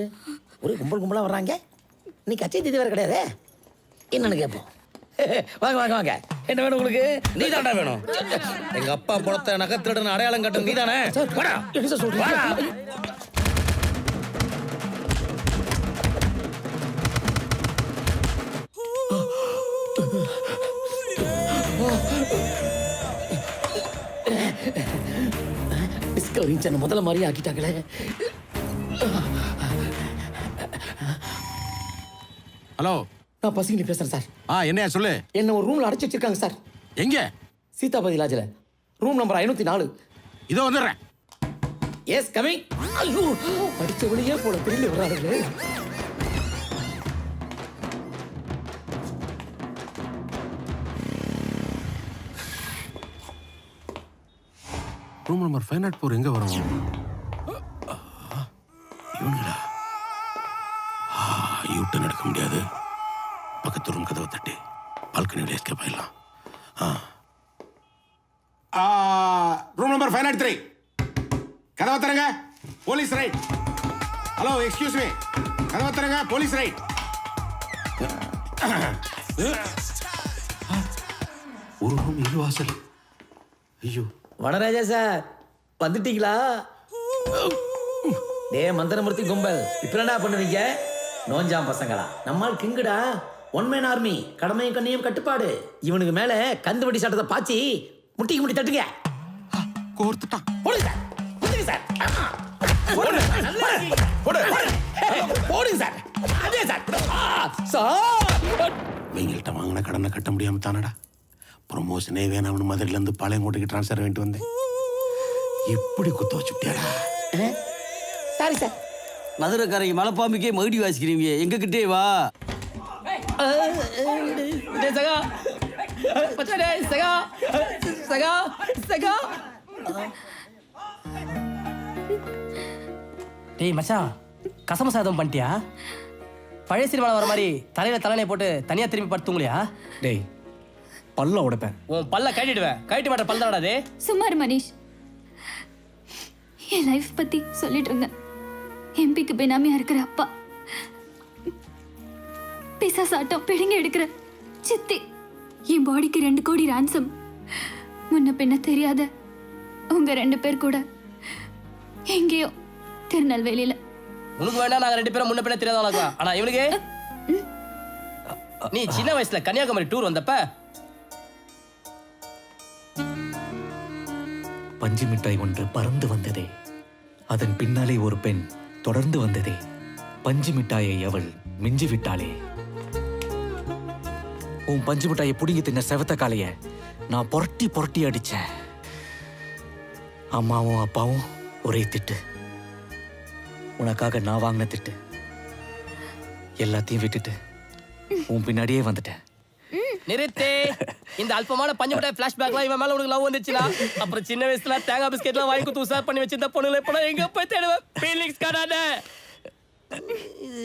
S6: ஒரு கும்பல் கும்பலா வர்றாங்க? நீ கச்சை தீதி வேற கிடையாது. என்னன்னு கேட்போம். வாங்க வாங்க வாங்க. என்ன வேணும் உங்களுக்கு?
S11: நீ தாண்டா வேணும். எங்க அப்பா படத்தை நகத்திரன்னு அடையாளம் கட்டும் நீ தானே?
S6: என்ன சார் சொல்றீங்க? டிஸ்கவரி சேனல் முதல்ல மாதிரி ஆக்கிட்டாங்களே.
S11: ஹலோ,
S6: நான் பசிங்க பேசுறேன் சார்.
S11: என்னையா சொல்லு.
S6: என்ன ஒரு ரூம்ல அடைச்சு வச்சிருக்காங்க சார்.
S11: எங்க?
S6: சீதாபதி லாட்ஜ்ல, ரூம் நம்பர் 504.
S11: இதோ வந்துடுறேன்.
S6: Yes coming. ஐயோ, படிச்ச வழியே போல திரும்பி வர்றாங்களே.
S11: ரூம் நம்பர் 504 எங்க வரும்? இவனுங்களா? யூட்டன் எடுக்க முடியாது. பக்கத்து ரூம் கதவை தட்டி பால்கனியில் எஸ்கேப் ஆயிடலாம். Room number 503. கதவை தரங்க, police right. Hello, excuse me, கதவை தரங்க, போலீஸ் ரைட். ஒரு ரூம் இது வாசல். ஐயோ,
S6: வனராஜா சார் வந்துட்டீங்களா? டே மந்திரமூர்த்தி கும்பல், இப்ப என்ன பண்ணுவீங்க? நோஞ்சாம் பசங்களா? நம்மால் கிங்குடா, ஒன் மேன் ஆர்மி, கடமையும் கண்ணியும் கட்டுப்பாடு. இவனுக்கு மேல கந்துவட்டி சட்டத்தை பாச்சி முட்டிக்கு முட்டி தட்டுங்க.
S11: கோர்த்துட்டான்.
S6: போடுங்க சார், போடுங்க சார், போடுங்க சார். அதே சார். சார்,
S11: இவங்கள்ட்ட வாங்கின கடனை கட்ட முடியாம தானடா ப்ரொமோஷனே வேணாம்னு மதுரையில இருந்து பாளையங்கோட்டைக்கு ட்ரான்ஸ்ஃபர் வேண்டி வந்தேன். எப்படி குத்த வச்சுட்டியாடா?
S6: சாரி சார்,
S8: மதுரைக்காரங்க மலைப்பாம்பிக்கே மகுடி வாசிக்கிறீங்க எங்ககிட்டே வா.
S1: டேய் சகா மச்சான், டேய் சகா சகா சகா. டேய் மச்சான், கசம சாதம் பண்ணிட்டியா? பழைய சினிமாவில் வர மாதிரி தலையில தலையை போட்டு தனியா திரும்பி படுத்துங்களையா?
S2: டேய் பல்ல உடைப்பேன். உன்
S1: பல்ல கட்டிடுவேன். கட்டி மாட்ட பல் தானடா அது.
S3: சுமார் மனிஷ், என் லைஃப் பத்தி சொல்லிட்டு இருந்தேன். எம்பிக்கு பினாமியா இருக்கிற அப்பா, பிசாசாட்டம் பிடுங்க எடுக்கிற சித்தி, என் பாடிக்கு 2 கோடி ரான்சம், முன்ன பின்ன தெரியாத உங்க 2 பேர் கூட எங்கேயோ திருநெல்வேலியில.
S1: உனக்கு வேண்டாம், நாங்க 2 பேரும் முன்ன பின்ன தெரியாத. ஆனா இவனுக்கு நீ சின்ன வயசுல கன்னியாகுமரி டூர் வந்தப்ப
S2: பஞ்சு மிட்டாய் ஒன்று பறந்து வந்ததே, அதன் பின்னாலே ஒரு பெண் தொடர்ந்து வந்ததே, பஞ்சு மிட்டாயை அவள் மிஞ்சி விட்டாளே. உன் பஞ்சு மிட்டாயை புடுங்கி தின்ன செவத்த காலைய நான் புரட்டி புரட்டி அடிச்சேன். அம்மாவும் அப்பாவும் ஒரே திட்டு. உனக்காக நான் வாங்கின திட்டு. எல்லாத்தையும் விட்டுட்டு உன் பின்னாடியே வந்துட்டேன்.
S1: நிறுத்தே. இந்த அல்பமான பஞ்சு மிட்டாய் பிளாஷ்பேக்லாம் இவன் மேல உனக்கு லவ் வந்துச்சுனா, அப்புறம் சின்ன வயசுல தேங்காய் பிஸ்கெட்லாம் வாங்கி கொடுத்து உசார் பண்ணி வச்சிருந்த பொண்ணுல இப்ப எங்க போய் தேடுவேன்? ஃபீலிங்ஸ் காடாத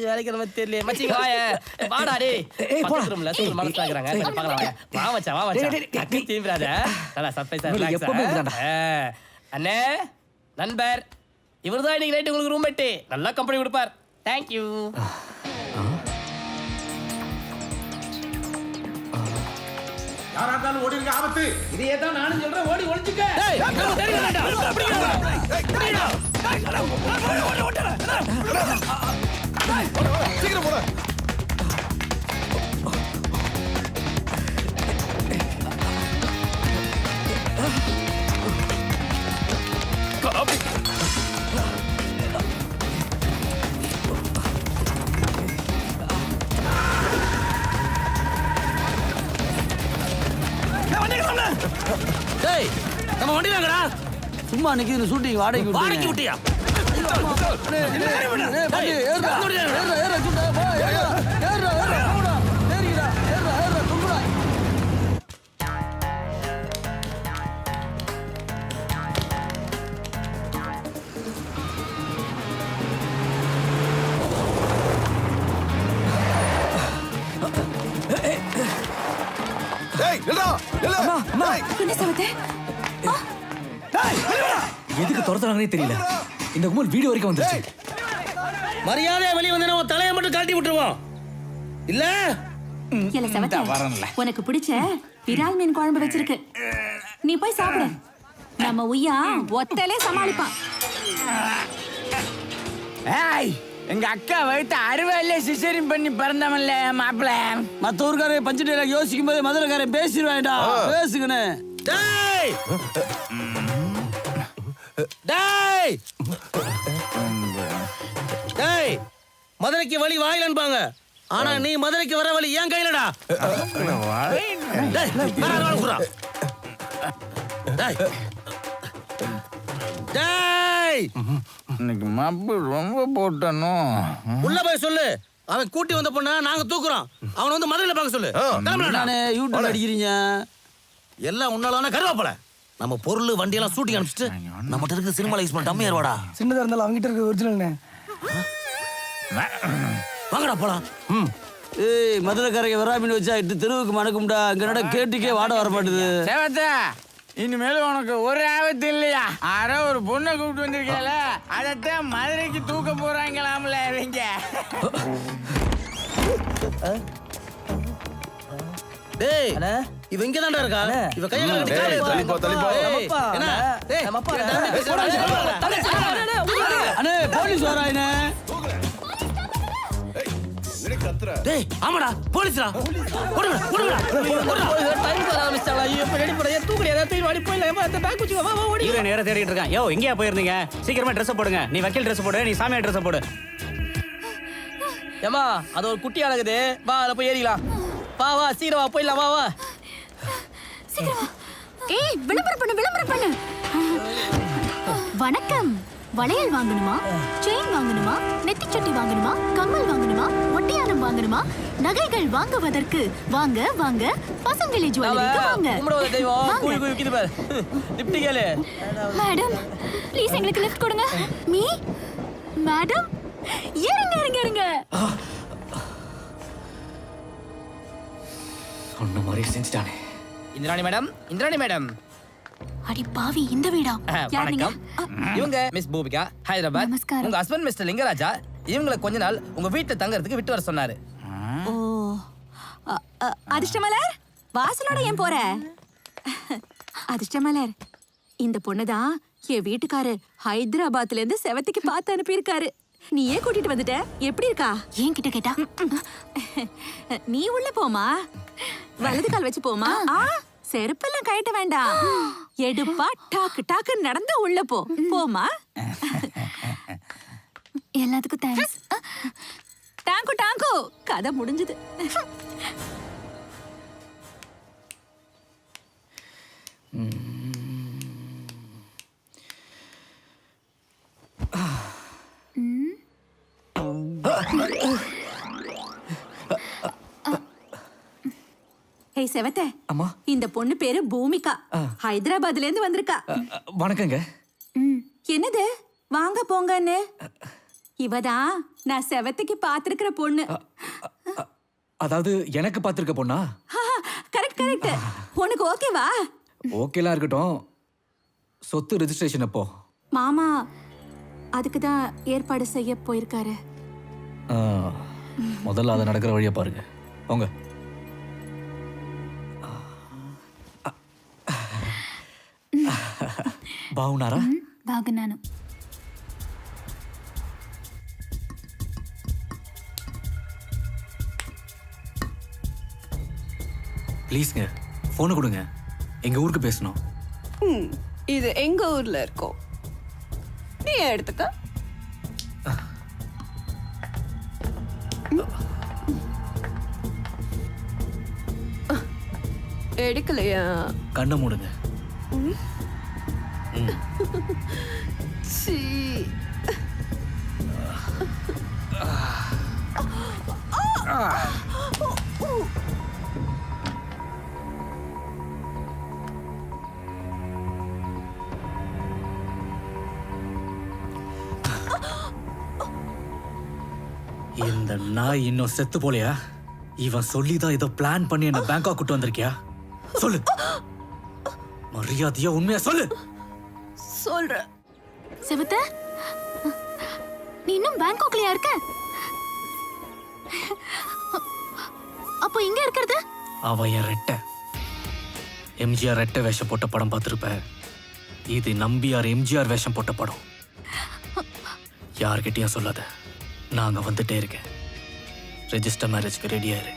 S1: வேலைக்கு நம்ம தெரியல. மச்சிங்க வாய வாடா டேய். பக்கத்து ரூம்ல சூப்பர் மனசு ஆகுறாங்க. பார்க்கலாம் வாங்க. வா மச்சான், வா மச்சான். அக்கி தீம்ராத. நல்லா சர்ப்ரைஸா ரிலாக்ஸ். அண்ணே நண்பர் இவர்தான் இன்னைக்கு நைட் உங்களுக்கு ரூம்மேட். நல்லா கம்பெனி கொடுப்பார். Thank you.
S11: யாரா இருந்தாலும் ஓடி இருக்க ஆபத்து.
S1: இதையே தான் நானும் சொல்றேன், ஓடி ஒளிஞ்சுக்க. டேய்
S11: சீக்கிரம் போடா.
S8: டேய் நம்ம வண்டி வாங்கடா. சும்மா நிக்கிற ஷூட்டிங் வாடகைக்கு விட்டியா?
S2: எதுக்கு துரத்துறாங்கன்னே தெரியல. இந்த கும்பல் வீடியோ வரைக்கும் வந்துருச்சு.
S8: மரியாதையா வெளியே வந்து நம்ம தலையை மட்டும் கழட்டி விட்டுருவோம். இல்ல
S13: உனக்கு பிடிச்ச விரால் மீன் குழம்பு வச்சிருக்கு, நீ போய் சாப்பிடு. நம்ம உய்யா ஒத்தலே சமாளிப்பான்.
S8: எங்க அக்கா வயிற்று அறுவையிலே சிசேரின் பண்ணி பிறந்தவன்ல மாப்பிள்ள. மத்த ஊருக்கார பஞ்சு டைலாக் யோசிக்கும் போது மதுரைக்காரன் பேசிடுவாடா. பேசுங்கன்னு. டேய் டேய் டேய், மதுரைக்கு வழி வாயிலன்பாங்க, ஆனா நீ மதுரைக்கு வர வழி ஏன் கையிலடா.
S7: இன்னைக்கு மப்பு ரொம்ப போட்டனும்.
S8: உள்ள போய் சொல்லு, அவன் கூட்டி வந்த பொண்ண நாங்க தூக்குறோம். அவனை வந்து மதுரையில பார்க்க சொல்லு. யூடியூப் அடிக்கிறீங்க எல்லாம் உன்னாலான கருவாப்பல. நம்ம பொருள் வண்டி எல்லாம் ஷூட்டிங் அனுப்பிச்சிட்டு நம்மகிட்ட இருக்க சினிமால யூஸ் பண்ண டம்மியா இருவாடா.
S16: சின்னதா இருந்தாலும் அவங்ககிட்ட இருக்க ஒரிஜினல்னே.
S8: வாங்கடா போலாம். ஏய் மதுரைக்காரங்க வராமீன் வச்சா இட்டு தெருவுக்கு மணக்கும்டா. இங்க நட கேட்டுக்கே வாட வர மாட்டுது.
S7: இனிமேல் உனக்கு ஒரு ஆபத்து இல்லையா? யாரோ ஒரு பொண்ணை கூப்பிட்டு வந்திருக்கல, அதைத்தான் மதுரைக்கு தூக்க போறாங்களாம்ல இவங்க.
S8: டேய் இவ இங்க தான்டா இருக்கா? இவ கைய அண்ணே போலீஸ் வராயினே. டேய் ஆமாடா போலீஸ்டா. ஓடுடா ஓடுடா
S1: டைம் வர ஆரம்பிச்சாளா? இப்ப ரெடி பண்ண தூக்குறியா? தூக்கி வாடி போய் அந்த பேக் குச்சி வா வா ஓடி.
S10: நேரா தேடிட்டு இருக்கான். யோ எங்கயா போயிருந்தீங்க? சீக்கிரமா Dress போடுங்க. நீ வக்கீல் Dress போடு, நீ சாமியார் Dress போடு.
S1: ஏமா அது ஒரு குட்டி அழகுது, வா அத போய் ஏறிக்கலாம். வா வா சீக்கிரம் வா போயிடலாம். வா வா
S3: சீக்கிரம் வா. ஏய் விளம்பரம் பண்ணு. வணக்கம். வளையல் வாங்கணுமா? செயின் வாங்கணுமா? நெத்திச்சட்டி வாங்கணுமா, கம்மல் வாங்கணுமா, ஒட்டியானம் வாங்கணுமா, நகைகள் வாங்குவதற்கு வாங்க வாங்க பசங்களி ஜுவல்லரிக்கு வாங்க.
S1: கும்பிடுவது தெய்வம் கூவி கூவி விக்குது பாரு. லிஃப்ட் கேளு.
S3: மேடம் ப்ளீஸ் எங்களுக்கு லிஃப்ட் கொடுங்க. மீ மேடம் இறங்க இறங்க இறங்க.
S2: சொன்ன மாதிரி செஞ்சுட்டானே.
S1: Indrani madam, Indrani madam.
S3: அடி பாவி, இந்த வீடா? யார் நீங்க?
S1: வணக்கம். இவங்க மிஸ் பூபிகா, ஹைதராபாத்.
S3: நமஸ்காரம்.
S1: உங்க ஹஸ்பண்ட் மிஸ்டர் லிங்கராஜா இவங்களை கொஞ்ச நாள் உங்க வீட்டுல தங்கறதுக்கு விட்டு வர சொன்னாரு.
S13: ஓ அதிர்ஷ்டமலர், வாசலோட ஏன் போற? அதிர்ஷ்டமலர், இந்த பொண்ணுதான் என் வீட்டுக்காரு ஹைதராபாத்ல இருந்து செவத்திக்கு பார்த்து அனுப்பியிருக்காரு. நீயே கூட்டிட்டு வந்துட்ட. எப்படி இருக்கா?
S3: ஏன் கிட்ட கேட்டா?
S13: நீ உள்ள போமா, வலது கால் வச்சு போமா. செருப்பெல்லாம் கழட்ட வேண்டாம், எடுப்பா டாக்கு டாக்கு நடந்து உள்ள போ. போமா.
S3: எல்லாத்துக்கும் தேங்க்ஸ்.
S13: டாங்கு டாங்கு, கதை முடிஞ்சது. ஏய் செவத்த,
S2: அம்மா.
S13: இந்த பொண்ணு பேரு பூமிகா, ஹைதராபாத்ல இருந்து வந்திருக்கா.
S2: வணக்கங்க.
S13: என்னது வாங்க போங்கன்னு? இவதான் நான் செவத்துக்கு பாத்திருக்கிற பொண்ணு.
S2: அதாவது எனக்கு பார்த்துருக்க பொண்ணா?
S13: Correct correct. உனக்கு ஓகேவா?
S2: ஓகேலாம் இருக்கட்டும். சொத்து ரெஜிஸ்ட்ரேஷன் அப்போ?
S13: மாமா அதுக்கு தான் ஏற்பாடு செய்ய போயிருக்காரு.
S2: முதல்ல அதை நடக்கிற வழியை பாருங்க. போங்க. బాగున్నారా?
S3: బాగున్నాను.
S2: ப்ளீஸ்ங்க ஃபோனை கொடுங்க, எங்க ஊருக்கு பேசணும்.
S4: இது எங்க ஊர்ல இருக்கோம், நீ எடுத்துக்க. எடுக்கலையா?
S2: கண்ணை மூடுங்க.
S4: சீ.
S2: இந்த நாய் இன்னும் செத்து போலையா? இவன் சொல்லிதான் ஏதோ பிளான் பண்ணி என்ன பேங்காக் கூட்டு வந்திருக்கியா? சொல்லு, மரியாதையா உண்மையா சொல்லு.
S4: சொல்ற.
S3: செவத்த, நீ இன்னும் பேங்காக்லயா இருக்க? அப்போ இங்க இருக்கிறது?
S2: அவ என் ரெட்டை. எம்ஜிஆர் ரெட்டை வேஷம் போட்ட படம் பார்த்திருப்ப. இது நம்பியார் எம்ஜிஆர் வேஷம் போட்ட படம். யார்கிட்டயும் சொல்லாத, நான் அங்க வந்துட்டே இருக்கேன். ரெஜிஸ்டர் மேரேஜ்க்கு ரெடியா இரு.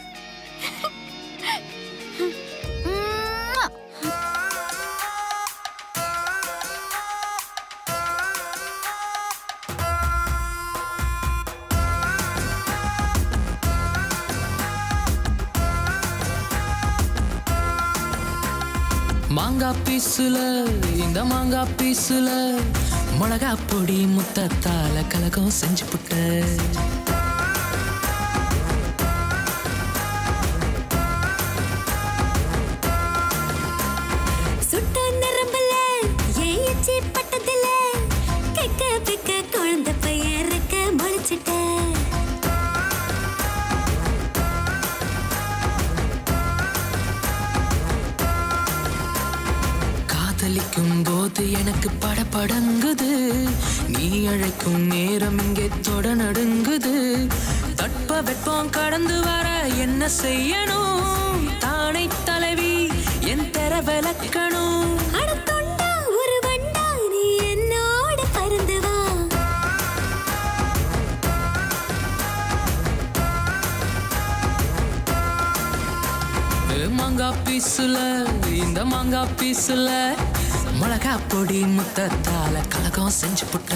S17: மாங்கா பீசுல, இந்த மாங்கா பீசுல மிளகா பொடி முத்தத்தால கலகம் செஞ்சு புட்ட.
S3: சுட்ட நரம்புல ஏச்சி பட்டதுல கெக்க பெக்க குழந்தை பையன் ரெக்க முளைச்சிட்ட.
S17: காதலிக்கும் போது எனக்கு படபடங்குது, நீ அழைக்கும் நேரம் இங்கே தொட நடுங்குது. தட்ப வெப்பம் கடந்து வர என்ன செய்யணும்? தானை தலைவி என் தர விளக்கணும்.
S3: அடுத்தொண்டா ஒரு வண்டா நீ என்னோட பறந்து வா.
S17: மாங்கா பீசுல, இந்த மாங்கா பீசுல மிளகா பொடி முத்தத்தால கலகம் செஞ்சு புட்ட.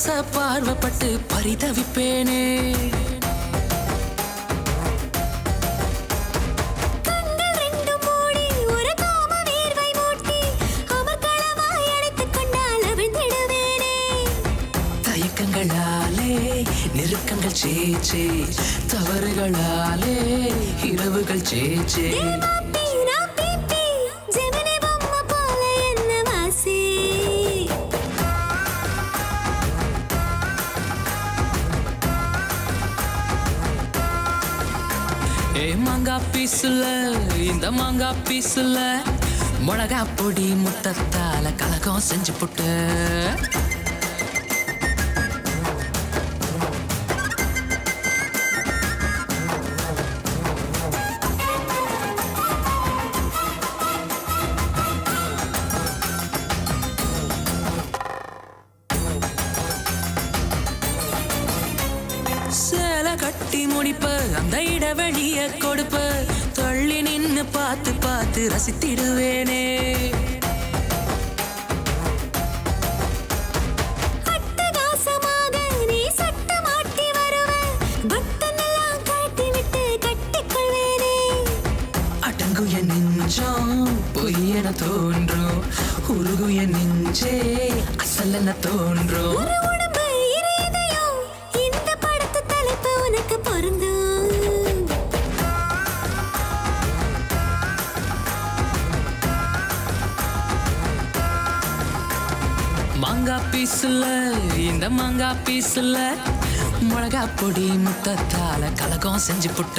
S17: ஆசை பார்வைப்பட்டு பரிதவிப்பேனே. தயக்கங்களாலே நெருக்கங்கள் சேச்சே, தவறுகளாலே இரவுகள் சேச்சே. மாங்கா பீசுல இந்த மாங்கா பீசுல மிளகா பொடி முத்தத்தால கலகம் செஞ்சு புட்டு. சேலை கட்டி முடிப்ப அந்த இடைவெளிய கொடுப்ப தள்ளி நின்னு பார்த்து பார்த்து ரசித்திடுவேனே. அடங்குய நெஞ்சம் பொய்யென தோன்றும், உருகுய நெஞ்சே அசலென தோன்றும். மாங்கா பீசுல இந்த மாங்கா பீசுல மிளகா பொடி முத்தத்தால கலகம் செஞ்சு புட்ட.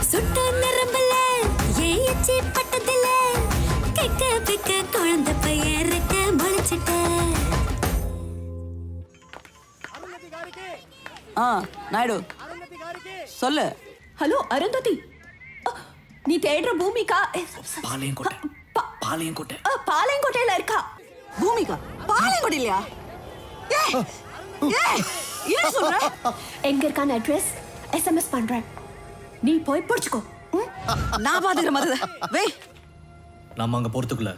S17: சுட்ட நரம்புல ஏச்சி பட்டதுல கெக்க பிக்க குழந்தை பையறக்க முளைச்சிட்ட.
S5: நாயுடு சொல்லு.
S4: ஹலோ அருந்ததி, நீ தேடுற பூமிகா பாளையங்கோட்டையில இருக்கா?
S5: பூமிகா பாளையங்கோட்டையிலயா?
S4: எங்க இருக்கான அட்ரஸ் SMS பண்றேன், நீ போய் பிடிச்சுக்கோ.
S5: நான் பாத்துக்கிற மாதிரி வே.
S2: நம்ம அங்க போறதுக்குள்ள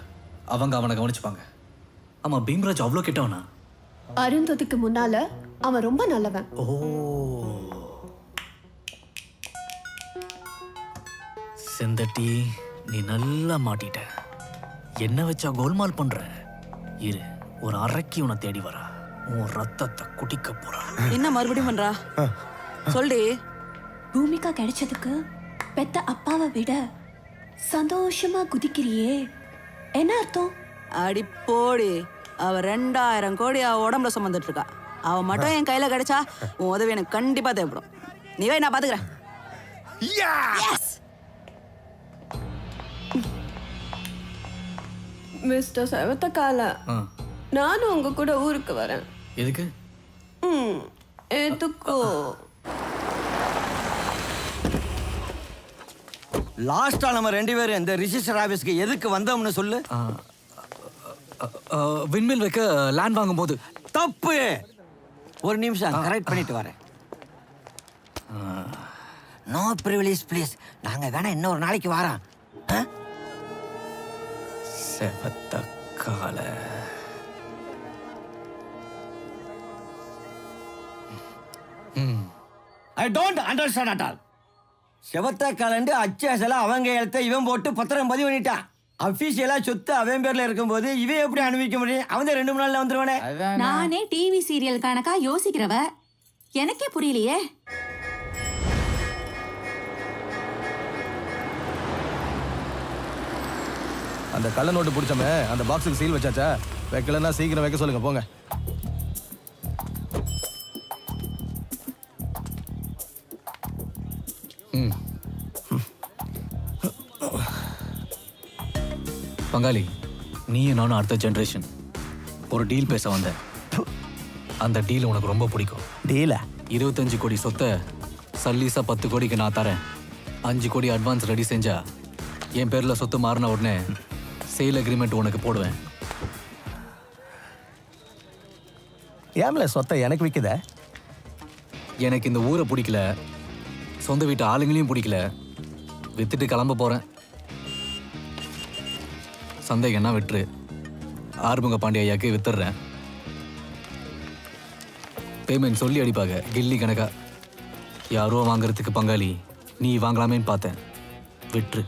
S2: அவங்க அவனை கவனிச்சுப்பாங்க. ஆமா, பீம்ராஜ் அவ்வளோ கெட்டவனா?
S4: அருந்ததிக்கு முன்னால அவன் ரொம்ப நல்லவன்.
S2: ஓ, செந்தட்டி, நீ நல்லா மாட்டிட்ட. என்ன வச்சா கோல்மால் பண்ற? இரு, ஒரு அரைக்கி உன்னை தேடி வரா, உன் ரத்தத்தை குடிக்க போறா.
S5: என்ன மறுபடியும் பண்றா? சொல்லி.
S4: பூமிகா கிடைச்சதுக்கு பெத்த அப்பாவை விட சந்தோஷமா குதிக்கிறியே, என்ன அர்த்தம்?
S5: அடி போடி, அவ 2000 கோடி அவ உடம்புல சுமந்துட்டு இருக்கா. அவ மட்டும் என் கையில கிடைச்சா உன் உதவி எனக்கு கண்டிப்பா தேவைப்படும். நீ வை, நான் பாத்துக்கிறேன்.
S4: மிஸ்டர் செவத்தக்கால, நானும் உங்க கூட ஊருக்கு வரேன்.
S2: எதுக்கு?
S4: எதுக்கோ?
S6: லாஸ்டா நம்ம 2 பேரும் இந்த ரிஜிஸ்டர் ஆபீஸ்க்கு எதுக்கு வந்தோம்னு சொல்லு.
S2: விண்மில் வைக்க லேண்ட் வாங்கும் போது.
S6: தப்பு. ஒரு நிமிஷம் கரெக்ட் பண்ணிட்டு வரேன். No privilege please. நாங்க வேணா இன்னொரு நாளைக்கு வரோம்.
S2: செவத்தக்கால,
S6: I don't understand at all. செவத்தக்காலண்டு அச்சாசல அவங்க எழுத்த இவன் போட்டு பத்திரம் பதிவு பண்ணிட்டான். அபிஷியலா சொத்து அவன் பேர்ல இருக்கும்போது இவன் எப்படி அனுபவிக்க முடியும்? அவன் 2-3 நாள்ல வந்துருவானே.
S13: நானே டிவி சீரியல் கணக்கா யோசிக்கிறவ, எனக்கே புரியலையே.
S15: அந்த கள்ள நோட்டு பிடிச்சமே அந்த பாக்ஸுக்கு சீல் வச்சாச்சா? வைக்கலன்னா சீக்கிரம் வைக்க சொல்லுங்க, போங்க.
S2: பங்காளி, நீயும் நானும் அடுத்த ஜெனரேஷன். ஒரு டீல் பேச வந்தேன். அந்த டீல் உனக்கு ரொம்ப பிடிக்கும்.
S9: டீலா?
S2: 25 கோடி சொத்தை சல்லீஸா 10 கோடிக்கு நான் தரேன். 5 கோடி அட்வான்ஸ் ரெடி செஞ்சா என் பேர்ல சொத்து மாறின உடனே சேல் அக்ரிமெண்ட் உனக்கு போடுவேன்.
S9: ஏம்ல சொத்தை எனக்கு விற்குத?
S2: எனக்கு இந்த ஊரை பிடிக்கல, சொந்த வீட்டு ஆளுங்களையும் பிடிக்கல, வித்துட்டு கிளம்ப போறேன். சந்தேகம்னா விட்டுரு, ஆறுமுக பாண்டிய ஐயாக்கு வித்துடுறேன். பேமெண்ட் சொல்லி அடிப்பாங்க கில்லி கணக்கா. யாரோ வாங்குறதுக்கு பங்காளி, நீ வாங்கலாமேன்னு பார்த்தேன். விட்டுரு.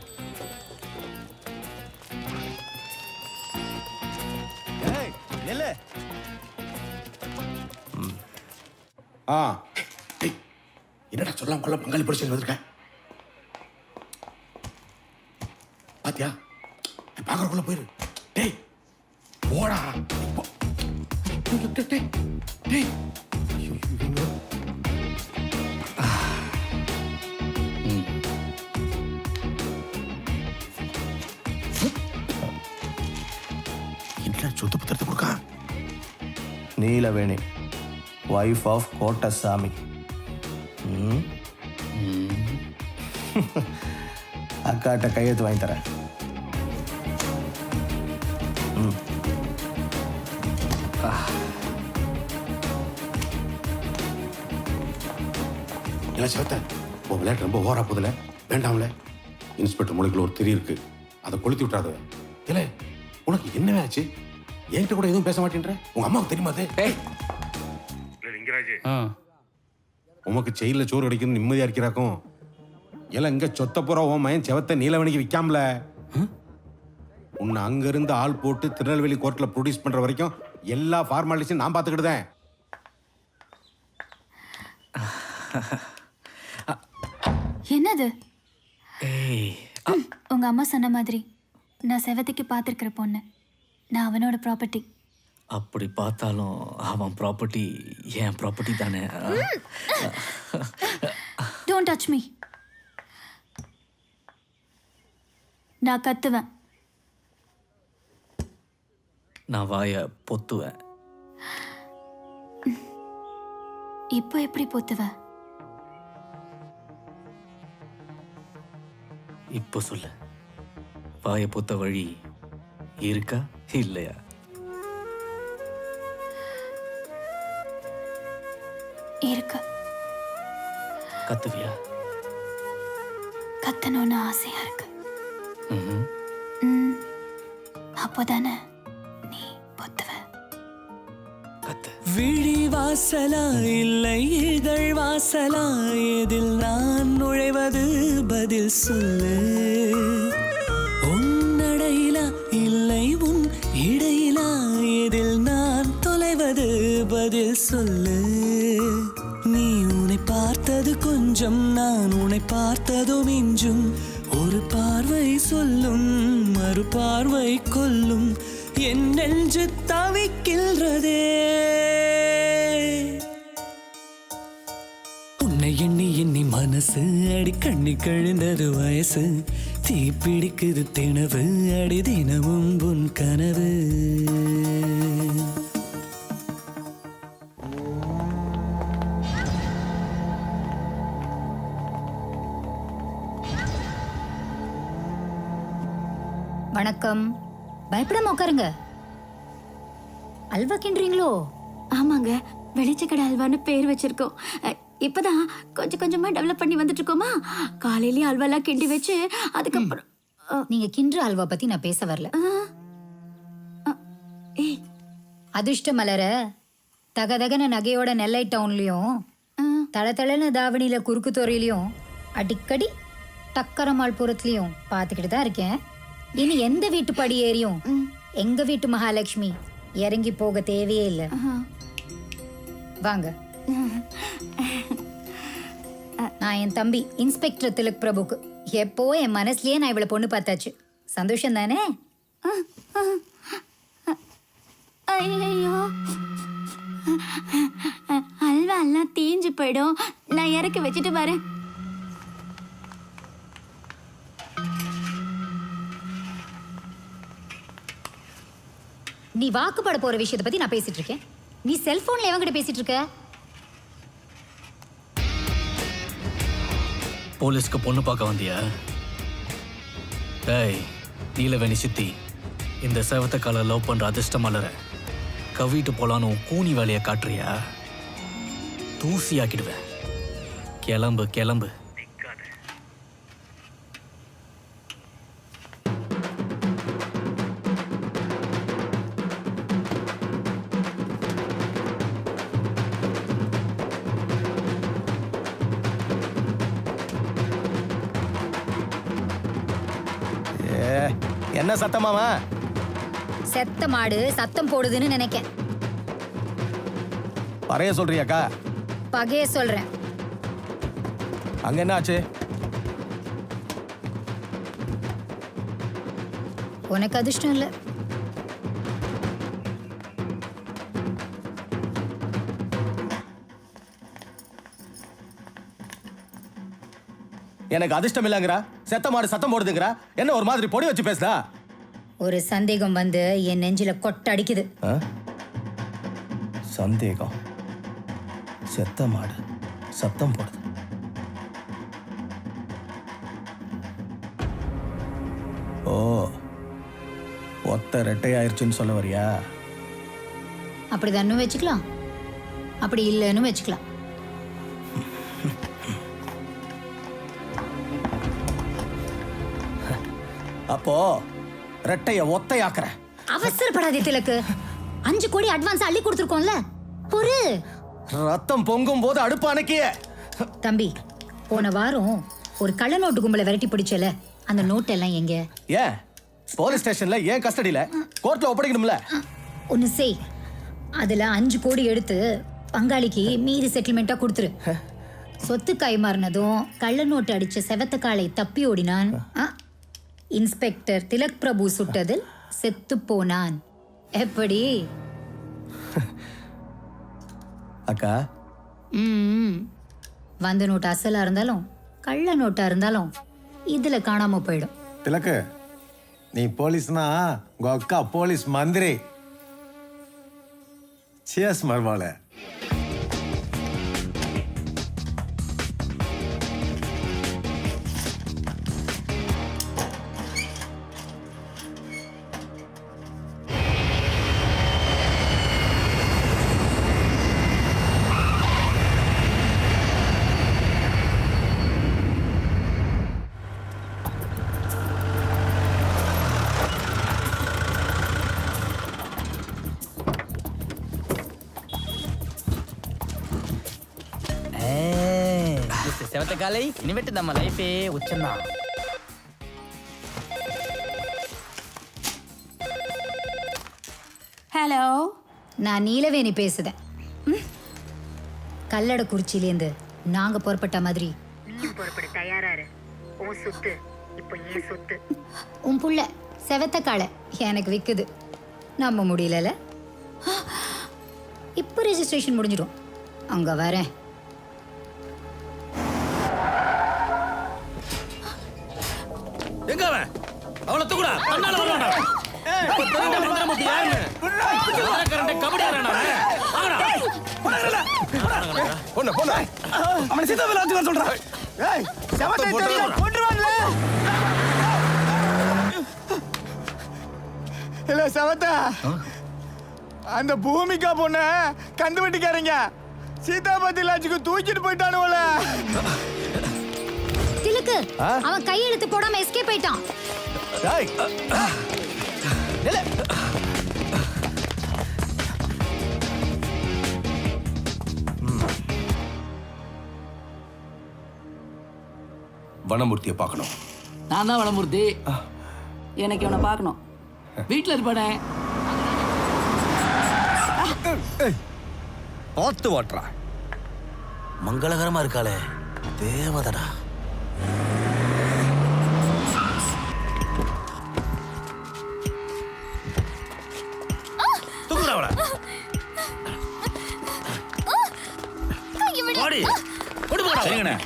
S11: என்னடா சொல்லாம கொள்ள பங்காளி பிடிச்சி வந்திருக்கேன் பாத்தியா? பாக்குறக்குள்ள போயிரு. டேய் போடா. டேய், டேய். ஐயோ, இவங்க. என்ன சொத்து பத்திரத்தை கொடுக்கா?
S9: Neelaveni, wife of Kottasamy. அக்காட்ட கையெழுத்து வாங்கி தரேன்.
S11: இல்லை சிவத்த, உன் விளையாட்டு ரொம்ப ஓவரா போதில்ல, வேண்டாம்ல. இன்ஸ்பெக்டர் மூளைக்குள்ள ஒரு திரி இருக்கு, அதை கொளுத்தி விட்டாத. இல்லை உனக்கு என்ன ஆச்சு? என்கிட்ட கூட எதுவும் பேச மாட்டேன்ற. உங்க அம்மாவுக்கு தெரியுமா அது? லிங்கராஜ், உமக்கு செயல சோறு அடிக்கணும் நிம்மதியா இருக்கிறாக்கும். எல்லாம் இங்க சொத்த போற உன் மயன் செவத்த நீலவணிக்கு விற்காமல. உன்னை அங்க இருந்து ஆள் போட்டு திருநெல்வேலி கோர்ட்ல ப்ரொடியூஸ் பண்ற வரைக்கும் எல்லா ஃபார்மாலிட்டிஸும் நான் பார்த்துக்கிட்டுதேன்.
S3: என்னது? உங்க அம்மா சொன்ன மாதிரி நான் செவத்துக்கு பார்த்துருக்கிற பொண்ணு. நான் அவனோட ப்ராப்பர்ட்டி.
S2: அப்படி பார்த்தாலும் அவன் ப்ராப்பர்ட்டி என் ப்ராப்பர்ட்டி தானே.
S3: Don't touch me. நான் கத்துவேன்.
S2: நான் வாயை பொத்துவேன்.
S3: இப்போ எப்படி பொத்துவ?
S2: இப்போ சொல்லு, வாயை பொத்த வழி இருக்கா இல்லையா?
S3: இருக்கு.
S2: கத்துவியா?
S3: கத்தணும்னு ஆசையா இருக்கு. அப்போதானே நீ பொத்துவ.
S17: விழி வாசலா இல்லை இதழ் வாசலா, எதில் நான் நுழைவது பதில் சொல்லு. உன்னடையிலா இல்லை உன் இடையிலா, எதில் நான் தொலைவது பதில் சொல்லு. நீ உன்னை பார்த்தது கொஞ்சம், நான் உன்னை பார்த்ததோ மிஞ்சும். ஒரு பார்வை சொல்லும், மறு பார்வை கொல்லும். என் நெஞ்சு தவிக்கின்றதே. உன்னை எண்ணி எண்ணி மனசு அடி கண்ணி கழிந்தது வயசு. தீ பிடிக்குது தினவு அடி தினமும் உன் கனவு.
S18: வணக்கம். பயப்படாம உட்காருங்க. அல்வா கிண்டுறீங்களோ?
S3: ஆமாங்க, வெளிச்சக்கடை அல்வான்னு பேர் வச்சிருக்கோம். இப்பதான் கொஞ்சம் கொஞ்சமா டெவலப் பண்ணி வந்துட்டு இருக்கோமா. காலையிலேயே அல்வாலாம் கிண்டி வச்சு அதுக்கப்புறம்
S18: நீங்க கிண்டுற அல்வா பத்தி நான் பேச வரல. அதிர்ஷ்ட மலர தகதகன நகையோட நெல்லை டவுன்லயும் தளதளன தாவணியில குறுக்கு துறையிலையும் அடிக்கடி டக்கரமாள்புரத்துலயும் பாத்துக்கிட்டு தான் இருக்கேன். இனி எந்த வீட்டு படி ஏறியும் எங்க வீட்டு மகாலட்சுமி இறங்கி போக தேவையே இல்லை. வாங்க. நான் என் தம்பி இன்ஸ்பெக்டர் திலக் பிரபுக்கு எப்போ என் மனசுலயே நான் இவ்வளவு பொண்ணு பார்த்தாச்சு. சந்தோஷம் தானே?
S3: ஐயோ, அல்வா எல்லாம் தீஞ்சு போயிடும். நான் இறக்கி வச்சுட்டு வரேன்.
S18: நீ வாக்குப்பட போற விஷயத்தை பத்தி நான் பேசிட்டு இருக்கேன். நீ செல்போன்ல எவங்கிட்ட பேசிட்டு இருக்க?
S2: போலீஸ்க்கு பொண்ணு பார்க்க வந்தியா? டேய் நீலவேணி சித்தி, இந்த செவத்த கால லவ் பண்ற அதிர்ஷ்டம் மலர கவிட்டு போலான்னு கூனி வேலையை காட்டுறியா? தூசி ஆக்கிடுவேன். கிளம்பு கிளம்பு.
S9: என்ன சத்தமாவா?
S18: செத்த மாடு சத்தம் போடுதுன்னு நினைக்கேன்.
S9: பறைய சொல்றியாக்கா?
S18: பகைய சொல்றேன்.
S9: அங்க என்ன ஆச்சு?
S18: உனக்கு அதிர்ஷ்டம் இல்ல.
S9: எனக்கு அதிர்ஷ்டம் இல்லைங்கிறா, செத்த மாடு சத்தம் போடுதுங்கிறா, என்ன ஒரு மாதிரி பொடி வச்சு பேசுதா?
S18: ஒரு சந்தேகம் வந்து என் நெஞ்சில கொட்டடிக்குது.
S9: சந்தேகம்? செத்த மாடு சத்தம் போடுது. ஓ, ஒத்த ரெட்டையாயிருச்சுன்னு சொல்ல வரியா?
S18: அப்படிதான்னு வச்சுக்கலாம், அப்படி இல்லைன்னு வச்சுக்கலாம்.
S9: அப்போ ரெட்டைய ஒத்தையாக்குற.
S18: அவசரப்படாதே திலக்கு. 5 கோடி அட்வான்ஸ் அள்ளி கொடுத்துருக்கோம்ல, பொறு.
S9: ரத்தம் பொங்கும் போது அடுப்பு அணைக்கிய.
S18: தம்பி, போன வாரம் ஒரு கள்ள நோட்டு கும்பலை விரட்டி பிடிச்சல, அந்த நோட் எல்லாம் எங்க?
S9: ஏன் போலீஸ் ஸ்டேஷன்ல, ஏன் கஸ்டடியில? கோர்ட்ல ஒப்படைக்கணும்ல.
S18: ஒன்னு செய், அதுல 5 கோடி எடுத்து பங்காளிக்கு மீதி செட்டில்மெண்டா கொடுத்துரு. சொத்து கைமாறினதும் கள்ள நோட்டு அடிச்ச செவத்த காளை தப்பி ஓடினான். இன்ஸ்பெக்டர் திலக் பிரபு சுட்டதில் செத்து போனான். எப்படி?
S9: அக்கா,
S18: வந்த நோட்டு அசலா இருந்தாலும் கள்ள நோட்டா இருந்தாலும் இதுல காணாம போயிடும்.
S6: திலக்கு, நீ போலீஸ்னா உங்க அக்கா போலீஸ் மந்திரி. சியர்ஸ் மர்வால.
S1: செவத்த காலை இனிமேட்டு நம்ம லைஃபே உச்சம்தான்.
S13: ஹலோ,
S18: நான் நீலவேணி பேசுதேன். கல்லடக்குறிச்சியிலேருந்து நாங்க புறப்பட்ட மாதிரி நீயும் புறப்பட தயாராரு. உன் சொத்து இப்போ ஏன் சொத்து. உன் புள்ள செவத்த காளை எனக்கு விக்குது. நம்ப முடியல. இப்போ ரெஜிஸ்ட்ரேஷன் முடிஞ்சிடும். அங்க வரேன்.
S12: எங்க அவன்? அவளை தூக்குடா. அண்ணால வரமாடா. இப்ப தெரிஞ்ச மந்திரமூர்த்தி யாருன்னு. கரண்ட கபடி ஆடுறானா அவன்? வாங்கடா.
S16: பொண்ணு பொண்ணு அவனை சீதாவில் வச்சு சொல்றான். ஏய், செவத்தை தெரியும் கொன்றுவான்ல. இல்ல செவத்தா, அந்த பூமிகா பொண்ண கந்து வெட்டிக்காரங்க சீதாபதி லாட்ஜுக்கு தூக்கிட்டு போயிட்டானுவல.
S18: திலக்கு, அவன் கையெழுத்து போடாம எஸ்கேப் ஆயிட்டான்.
S11: வனமூர்த்தியை பார்க்கணும்.
S8: நான் தான் வனமூர்த்தி.
S5: எனக்கு இவனை பார்க்கணும்.
S8: வீட்டில் இருப்பானே.
S6: பார்த்து வாட்றா. மங்களகரமா இருக்காளே, தேவதடா.
S12: தூக்குறாவளா. ஓடி ஓடி போடா. சரிங்கண்ணே.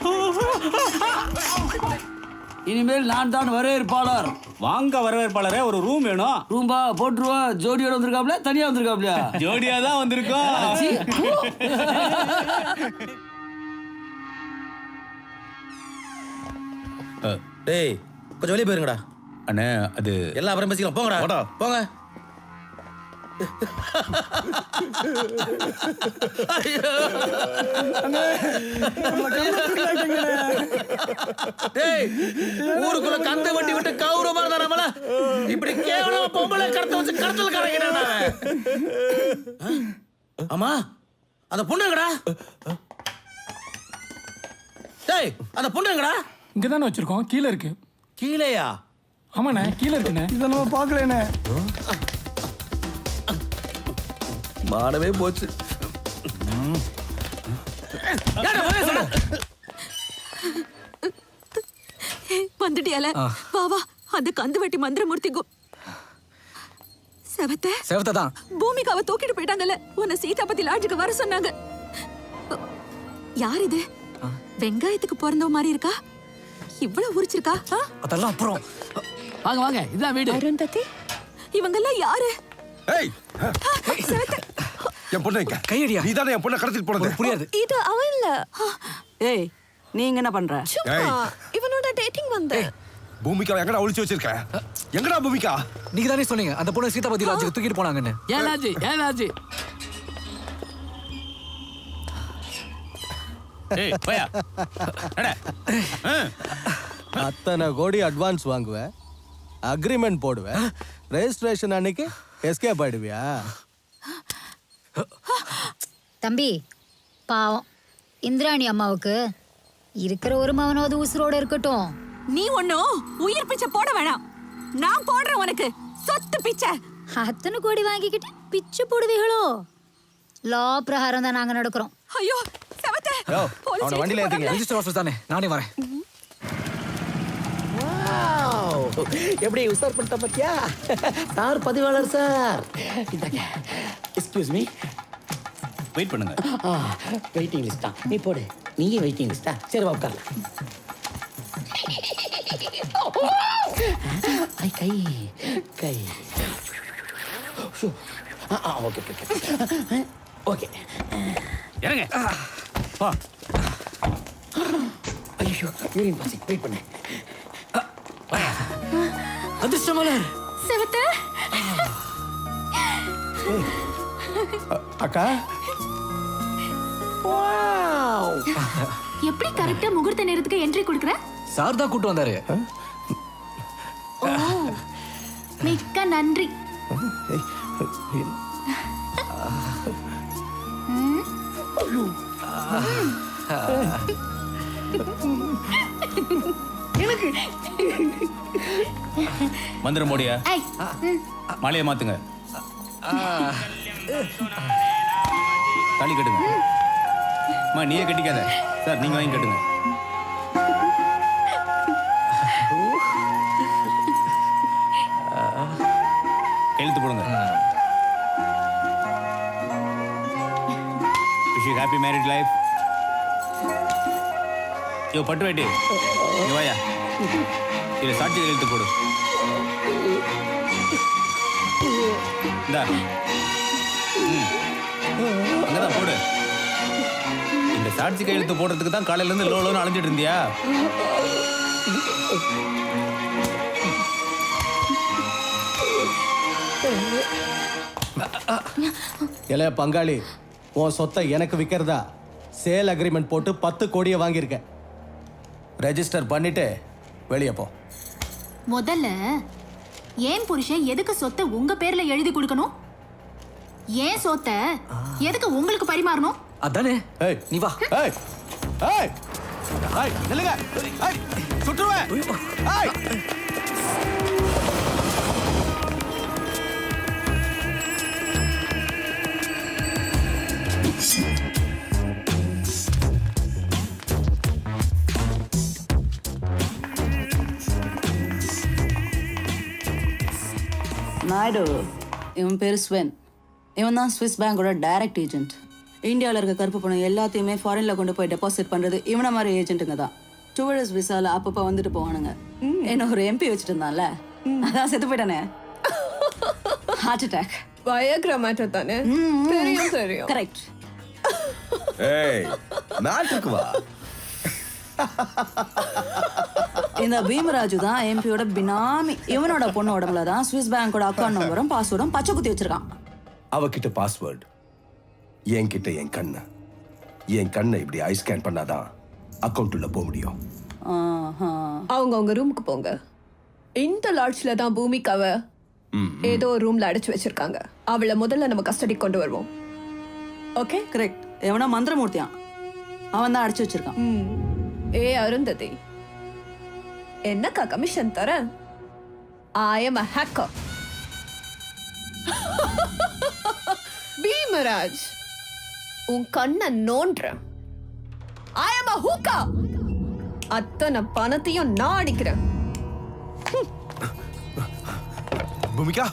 S8: இனிமேல் நான் தான் வரவேற்பாளர்.
S10: வாங்க வரவேற்பாளரே, ஒரு ரூம் வேணும்.
S8: ரூம்பா போட்டுருவா. ஜோடியோட வந்திருக்காப்ல, தனியா வந்திருக்காப்லையா?
S10: ஜோடியா தான் வந்திருக்கோம்.
S6: டேய், கொஞ்சம் வெளியே போயிருங்கடா.
S12: அண்ணே, அது
S6: எல்லாம் அப்புறம் பேசிக்கலாம். போங்கடா, போங்க.
S12: டேய், ஊருக்குள்ள கந்த வண்டி விட்டு கௌரவமா இருந்தா நம்மள இப்படி கேவலமா பொம்பளை கடத்த வச்சு கடத்தல் கரைக்கிறான். ஆமா, அந்த பொண்ணுங்கடா. டேய், அந்த பொண்ணுங்கடா.
S16: இங்க தானே வச்சிருக்கோம், கீழே இருக்கு.
S12: கீழேயா?
S16: ஆமாண்ணே கீழே இருக்குண்ணே. இதை நம்ம பார்க்கலண்ணே.
S15: மானவே போச்சு.
S13: வந்துட்டியால வா வா அந்த கந்து வெட்டி மந்திரமூர்த்தி
S2: செவத்தை தான்
S13: பூமிகாவை தூக்கிட்டு போயிட்டாங்கல்ல. உன்னை சீதாபதி லாட்ஜுக்கு வர சொன்னாங்க. யார் இது? வெங்காயத்துக்கு பிறந்தவ மாதிரி இருக்கா. இவ்வளவு உரிச்சிருக்கா.
S2: அதெல்லாம் அப்புறம்.
S8: வாங்க வாங்க இதான் வீடு.
S13: அருந்ததி இவங்கெல்லாம் யாரு?
S15: ஏய் என் பொண்ணு எங்க?
S2: கையடியா.
S15: நீ தானே என் பொண்ணை கடத்திட்டு போனது.
S2: புரியாது.
S4: இது அவன் இல்ல.
S5: ஏய் நீங்க என்ன பண்ற?
S4: இவனோட டேட்டிங் வந்து
S15: பூமிகா எங்கடா ஒளிச்சு வச்சிருக்க? எங்கடா பூமிகா?
S2: நீங்க தானே சொன்னீங்க அந்த பொண்ணு சீதாபதி லாட்ஜுக்கு தூக்கிட்டு போனாங்கன்னு.
S8: ஏனாஜி
S9: அத்தனை கோடி அட்வான்ஸ் வாங்குவேன், அக்ரிமெண்ட் போடுவேன், ரெஜிஸ்ட்ரேஷன் அன்னைக்கு எஸ்கேப் ஆயிடுவியா?
S18: தம்பி பாவம் இந்திராணி அம்மாவுக்கு இருக்கிற ஒரு மவனாவது உசுரோட இருக்கட்டும்.
S13: நீ ஒண்ணும் உயிர் பிச்சை போட வேணாம். நான் போடுறேன் உனக்கு சொத்து பிச்சை.
S18: அத்தனை கோடி வாங்கிக்கிட்டு பிச்சு போடுவீங்களோ? லா பிரகாரம் தான் நாங்க நடக்கிறோம்.
S13: ஐயோ செவத்தை
S2: அவன வண்டியில ஏத்துங்க. ரெஜிஸ்டர் ஆபீஸ் தானே, நானே வரேன்.
S6: எப்படி உசார் பண்ணிட்ட பத்தியா? சார் பதிவாளர் சார். Excuse me.
S10: வெயிட் பண்ணுங்க.
S6: வெயிட்டிங் லிஸ்டா? நீ போடு. நீங்க வெயிட்டிங் லிஸ்டா? சரி வா உட்காரலாம். ஐ கை கை. Okay okay okay.
S10: இறங்க. வா.
S6: ஐயோ யூரின் பாசி. வெயிட் பண்ணு.
S2: அதிர்ஷ்டமலர்.
S3: செவத்த
S9: அக்கா
S3: எப்படி கரெக்டா முகூர்த்த நேரத்துக்கு என்ட்ரி கொடுக்கற?
S2: சார் தான் கூட்டு வந்தாரு.
S3: ஓ மிக்க நன்றி.
S6: எனக்கு
S10: மந்திரம் போடியா. மாலையை மாத்துங்க. தாலி கட்டுங்க. நீயே கட்டிக்காத சார், நீங்க வாங்கி கட்டுங்க. கையெழுத்து போடுங்க. Wish you happy married life. யோ பட்டு வேட்டி இங்க வாயா. இதுல சாட்சி கையெழுத்து போடு. இந்தா அங்கதான் போடு. இந்த சாட்சி கையெழுத்து போடுறதுக்கு தான் காலையில இருந்து லோன்னு அலைஞ்சிட்டு இருந்தியா?
S9: இளைய பங்காளி, உன் சொத்தை எனக்கு விற்கிறதா சேல் அக்ரிமெண்ட் போட்டு 10 கோடியை வாங்கியிருக்கேன். ரெஜிஸ்டர் பண்ணிட்டு வெளியே போ.
S3: முதல்ல ஏன் புருஷன் எதுக்கு சொத்தை உங்க பேர்ல எழுதி கொடுக்கணும்? ஏன் சொத்தை எதுக்கு உங்களுக்கு பரிமாறணும்?
S2: அதானே.
S9: ஏய்
S2: நீ வா.
S9: ஏய் ஏய் ஏய் நில்லுங்க. ஏய் சுற்றுவேன். ஏய்
S5: நாயுடு, இவன் பேர் ஸ்வென். இவன் தான் ஸ்விஸ் பேங்கோட டைரக்ட் ஏஜென்ட். இந்தியாவில் இருக்க கருப்பு பணம் எல்லாத்தையுமே ஃபாரினில் கொண்டு போய் டெபாசிட் பண்ணுறது இவனை மாதிரி ஏஜென்ட்டுங்க தான். டூரிஸ்ட் விசாவில் அப்பப்போ வந்துட்டு போவானுங்க. என்ன ஒரு எம்பி வச்சுட்டு இருந்தான்ல, அதான் செத்து போயிட்டானே. Heart attack.
S4: வயக்ரா மேட்டர் தானே? தெரியும் தெரியும்.
S5: கரெக்ட்.
S15: ஏய் நாட்டுக்கு வா.
S5: இந்த பீமராஜு தான் எம்பியோட பினாமி. இவனோட பொண்ணு உடம்புல தான் ஸ்விஸ் பேங்கோட அக்கௌண்ட் நம்பரும் பாஸ்வேர்டும் பச்சை குத்தி வச்சிருக்கான்.
S15: அவகிட்ட பாஸ்வேர்டு, என்கிட்ட என் கண்ணு. என் கண்ணை இப்படி ஐ ஸ்கேன் பண்ணாதான் அக்கௌண்ட் உள்ள போக முடியும்.
S4: அவங்க ரூமுக்கு போங்க. இந்த லாட்ஜ்ல தான் பூமிகாவை ஏதோ ஒரு ரூம்ல அடைச்சு வச்சிருக்காங்க. அவளை முதல்ல நம்ம கஸ்டடி கொண்டு வருவோம். Okay
S5: correct. எவனா மந்திரமூர்த்தியான், அவன் தான் அடைச்சு வச்சிருக்கான்.
S4: ஏ அருந்ததி, என்னக்கா கமிஷன் தர? I am a hacker. Bheemaraj, உன் கண்ணை நோண்டுறேன். I am a hooker. அத்தனை பணத்தையும் நான் அடிக்கிறேன்.
S15: பூமிகா,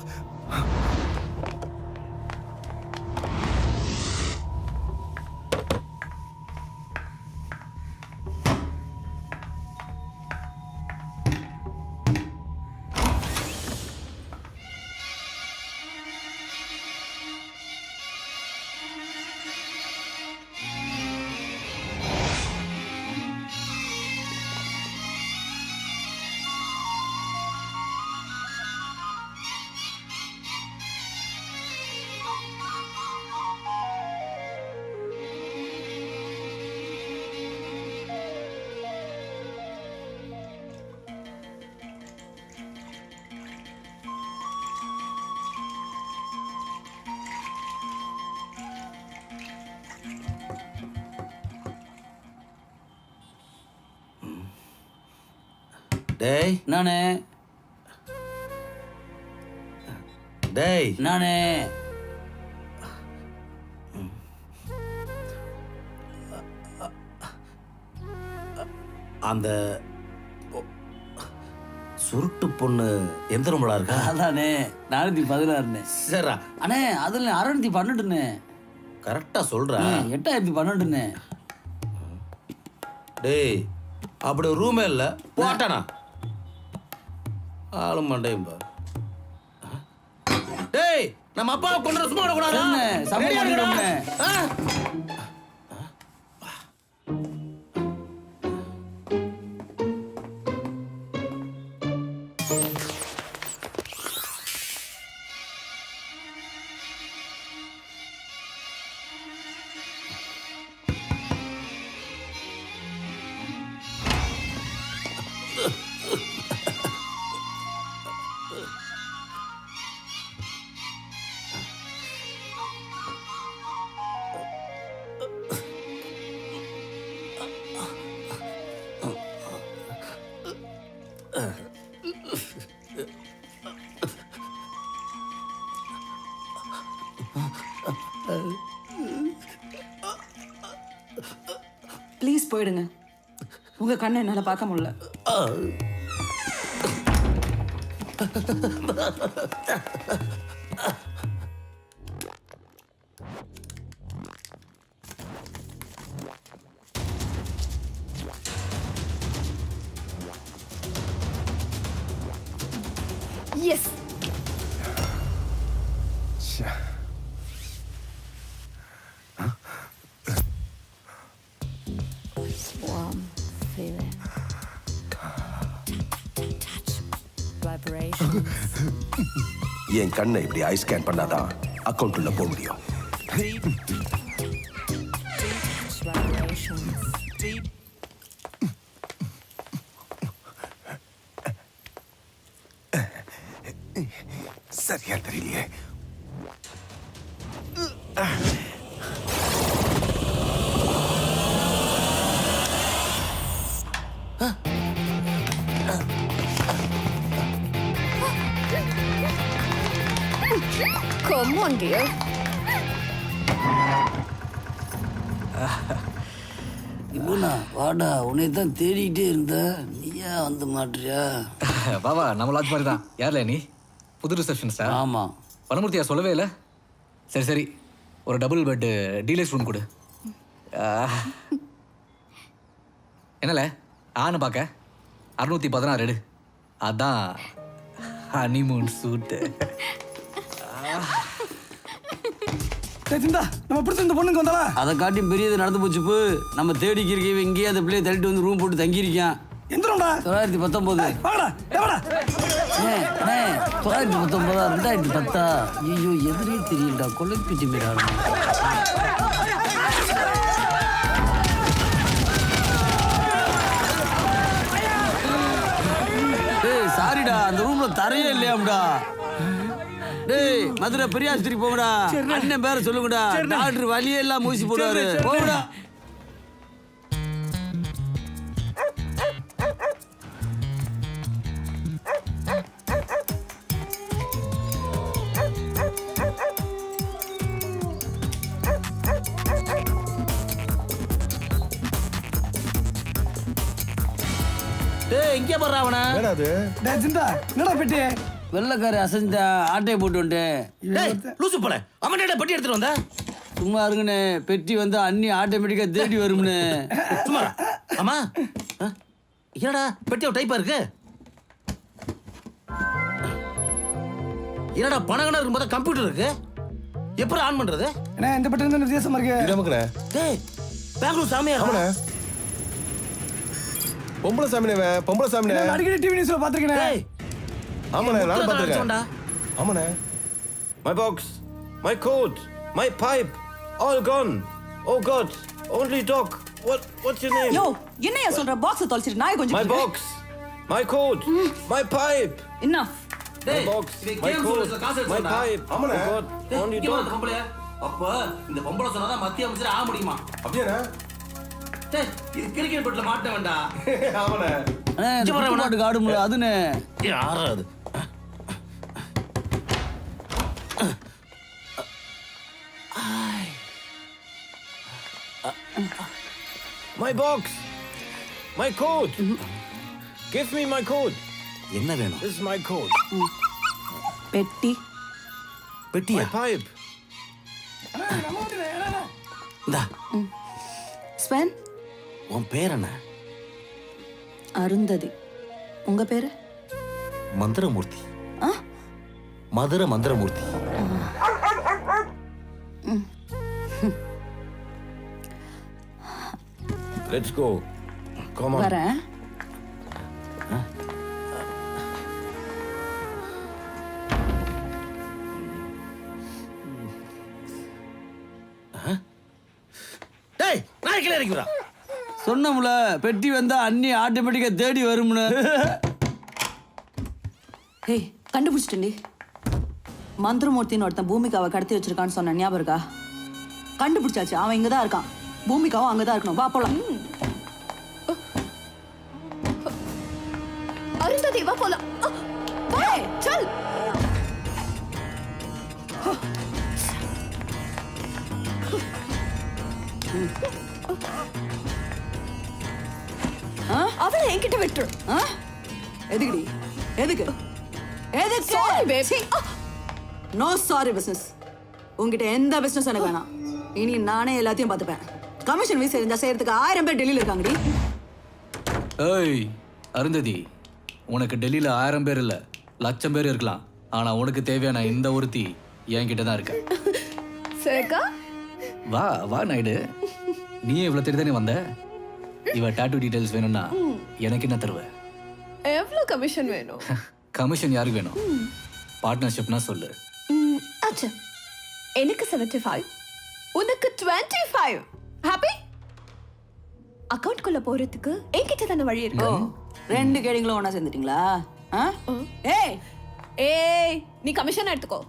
S12: டேய்
S8: நானே
S12: டேய்
S8: நானே
S12: அந்த சுருட்டு பொண்ணு எந்த ரூம்ல இருக்கா?
S8: அதானே 416.
S12: சரிடா.
S8: அண்ணே அதில் 612.
S12: கரெக்டா சொல்றா.
S8: 8012.
S12: டேய் அப்படி ஒரு ரூமே இல்ல, போட்டானா ஆளு மண்டையும் பாரு. டேய் நம்ம அப்பாவை கொண்டு சும்மா விடக்கூடாதா? ரெடியா இருக்கடா?
S5: ப்ளீஸ் போயிடுங்க. உங்க கண்ணை என்னால பார்க்க முடியல.
S4: Yes.
S13: Warm feeling. Vibrations.
S15: என் கண்ணை இப்படி ஐ ஸ்கேன் பண்ணாதான் அக்கௌண்ட் உள்ள போக முடியும்.
S13: Vibrations.
S15: சரியா தெரியலையே.
S4: Come on, dear.
S8: இவனா வாடா, உன்னை தான் தேடிக்கிட்டே இருந்த, நீயா வந்து மாட்டியா?
S2: பாபா நம்ம லாட்ஜ் மாதிரி தான். யார்ல நீ? புது ரிசப்ஷனிஸ்டா?
S8: ஆமா.
S2: பணமூர்த்தியா சொல்லவே இல்லை. சரி சரி, ஒரு டபுள் பெட்டு டீலக்ஸ் ரூம் கொடு. என்னல ஆன்னு பார்க்க 616 எடு. அதான் ஹனிமூன் சூட்டு.
S16: நம்ம பிடிச்ச இந்த பொண்ணுக்கு வந்தாளா?
S8: அதை காட்டி பெரியது நடந்து போச்சு. நம்ம தேடிக்கு இருக்கீங்க இங்கேயே அந்த பிள்ளையை தள்ளிட்டு வந்து ரூம் போட்டு தங்கியிருக்கான்.
S16: எந்த ரூம்டா?
S8: 919. 919 2010. ஐயோ எதிரே தெரியலடா, கொலைப்பிட்டி மீறாடா. டேய் சாரிடா, அந்த ரூம்ல தரையே இல்லையாம்டா. டேய் மதுரை பெரியாஸ்திரி போங்கடா, அண்ணன் பேரை சொல்லுங்கடா. டாக்டர் வழியே எல்லாம் மூசி போடுவாரு. போங்கடா.
S12: டேய் இங்கே பாரு அவன.
S16: டேய் ஜிந்தா என்னடா பெட்டி?
S7: வெள்ளக்கார அசைஞ்ச ஆட்டையை போட்டு வந்து
S12: டேய் லூசு போல. அவன் என்ன பெட்டி எடுத்துட்டு வந்தா?
S7: சும்மா இருக்குன்னு பெட்டி வந்து அண்ணி ஆட்டோமேட்டிக்கா தேடி வரும்னு.
S12: சும்மா ஆமா. என்னடா பெட்டியோ டைப்பா இருக்கு. என்னடா பணங்கனா இருக்கும்போது கம்ப்யூட்டர் இருக்கு. எப்படி ஆன் பண்றது?
S16: அண்ணே இந்த பெட்டி வந்து வித்தியாசமா இருக்கு.
S15: நமக்குண்ணே
S12: டேய் பெங்களூர் சாமியா.
S15: ஆமாண்ணே. பொம்பளை சாமினே, பொம்பளை சாமினே.
S16: நான் அடிக்கடி டிவி நியூஸ்ல பாத்துர்க்கேன்.
S12: டேய்
S15: ஆமாண்ணே, நான் பாத்துர்க்கேன். ஆமாண்ணே.
S10: My box, my coat, my pipe, all gone. Oh God, only dog. What's your name?
S5: யோ என்னையா சொல்ற? பாக்ஸ் தொலைச்சிட்டு நான் கொஞ்சம்
S10: My box, my coat, my pipe.
S5: Enough.
S10: My box, my coat, my pipe. Oh God, only dog.
S12: அப்ப இந்த பொம்பளை சொன்னாதான் மத்திய அமைச்சர் ஆக முடியுமா?
S15: அப்படியாண்ணே?
S12: டேய் இது கிரிக்கெட் பேட்ல மாட்ட வேண்டாம்.
S15: ஆமாண்ணே.
S7: பாட்டுக்கு ஆடும்ல அதுன்னு.
S12: யாரா அது?
S10: My box, my coat. Give me my coat.
S12: என்ன வேணும்?
S10: This is my coat.
S5: பெட்டி.
S12: பெட்டியா?
S10: My pipe.
S12: இந்தா
S5: ஸ்பென்.
S12: உன் பேர் என்ன?
S5: அருந்ததி. உங்க பேரு?
S12: Manthiramoorthy. Madurai Manthiramoorthy.
S10: Let's go. Come on.
S5: வரேன்.
S12: டேய் நாய்க்கில இறக்கிடா.
S7: சொன்னமுல பெட்டி வந்தா அண்ணி ஆட்டோமேட்டிக்கா தேடி வரும்னு.
S5: ஏய் கண்டுபிடிச்சிட்டேன்டி. மந்திரமூர்த்தின்னு ஒருத்தன் பூமிகாவை கடத்தி வச்சிருக்கான்னு சொன்ன ஞாபகம் இருக்கா? கண்டுபிடிச்சாச்சு. அவன் இங்க தான் இருக்கான். பூமிகாவும் அங்கதான் இருக்கணும். வா போலாம்.
S4: அருந்ததி வா போலாம். ஏய் चल. அவளை என்கிட்ட விட்டுரு.
S5: எதுக்குடி? எதுக்கு? எதுக்கு?
S4: Sorry, babe.
S5: No sorry business. உங்ககிட்ட எந்த பிசினஸ் எனக்கு வேணாம். இனி நானே எல்லாத்தையும் பார்த்துப்பேன். கமிஷன் வீச இருந்தா செய்யறதுக்கு 1000 பேர் டெல்லியில இருக்காங்கடி.
S2: ஏய் அருந்ததி, உனக்கு டெல்லியில 1000 பேர் இல்ல 1,00,000 பேர் இருக்கலாம். ஆனா உனக்கு தேவையான இந்த ஒருத்தி என்கிட்ட தான் இருக்க.
S4: சேகா
S2: வா வா நாயுடு, நீ இவ்வளவு தேடி தானே வந்த. இவ டாட்டூ டீடைல்ஸ் வேணும்னா எனக்கு என்ன தருவ?
S4: எவ்வளவு கமிஷன் வேணும்?
S2: கமிஷன் யாருக்கு வேணும்? பார்ட்னர்ஷிப்னா சொல்லு.
S4: அச்சா எனக்கு 75, உனக்கு 25. ஹாப்பி? அக்கவுண்ட் குள்ள போறதுக்கு என்கிட்ட தான வழி இருக்கு.
S5: ரெண்டு கேடிங்களும் ஒண்ணா சேர்ந்துட்டீங்களா? ஏய்
S4: ஏய் நீ கமிஷன் எடுத்துக்கோ.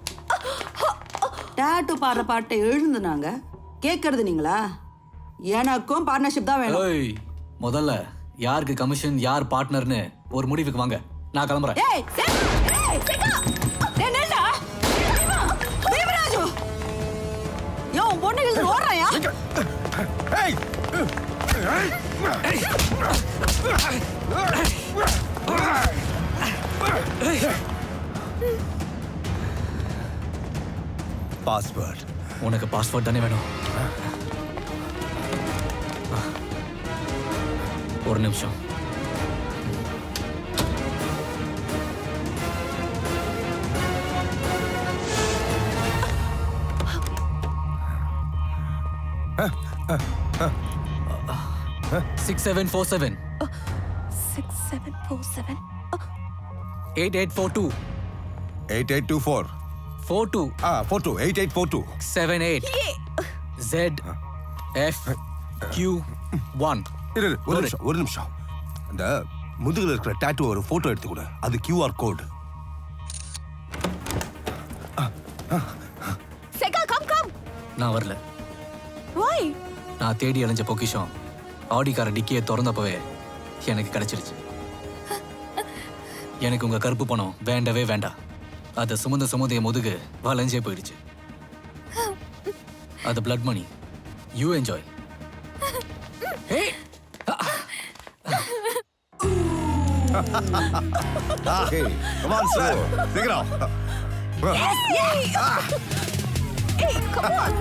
S5: டாட்டூ பாடுற பாட்டை எழுந்துனாங்க. கேட்கறது நீங்களா? எனக்கும் பார்ட்னர்ஷிப் தான் வேணும்.
S2: ஏய் முதல்ல யாருக்கு கமிஷன் யார் பார்ட்னர்னு ஒரு முடிவுக்கு வாங்க. நான் கிளம்புறேன்.
S5: ஏய் ஏய் சேகா டேய் நில்டா. தேவராஜு யோ பொண்ணுகள் ஓடுறாயா?
S15: ஏய் பாஸ்வேர்ட்.
S2: உனக்கு பாஸ்வேர்ட் தானே வேணும்? ஒரு நிமிஷம். Six 6747
S4: 6747
S2: 8842
S15: 8824
S2: 42
S15: 42 8842
S2: 78 Z F Q 1.
S15: ஒரு நிமிஷம். அந்த முதுகுல இருக்கிற டாட்டூ ஒரு போட்டோ எடுத்து கொடு. அது QR கோட்.
S4: சேகா கம்.
S2: நான் வரல.
S4: Why?
S2: நான் தேடி அலைஞ்ச பொக்கிஷம் ஆடிக்கார டிக்கியை திறந்தப்பவே எனக்கு கிடைச்சிருச்சு. எனக்கு உங்க கருப்பு பணம் வேண்டவே வேண்டாம். அதை சுமந்த என் முதுகு வளைஞ்சே போயிடுச்சு. அது blood money. You enjoy.
S15: Okay, come on, sir. சீக்கிரம்.
S13: Hey, come on.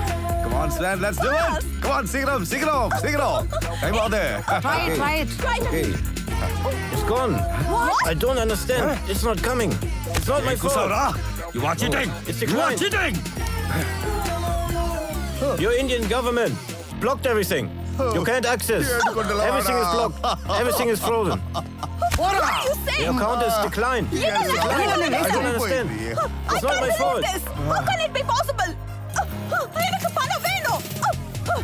S15: Come on, sir. Let's do it. Come on, சீக்கிரம். Time out there.
S13: Try it.
S15: Okay.
S10: It's gone.
S13: What?
S10: I don't understand. It's not coming. It's not my fault.
S15: Kusara, you are cheating.
S10: It's
S15: You are
S10: declined.
S15: cheating.
S10: Your Indian government blocked everything. You can't access. Everything is blocked. Everything is frozen.
S13: What are you saying?
S10: Your account is declined.
S13: Yes,
S10: Declined. I don't understand. It's not my fault.
S13: How can it be possible? எனக்கு பணம் வேணும்.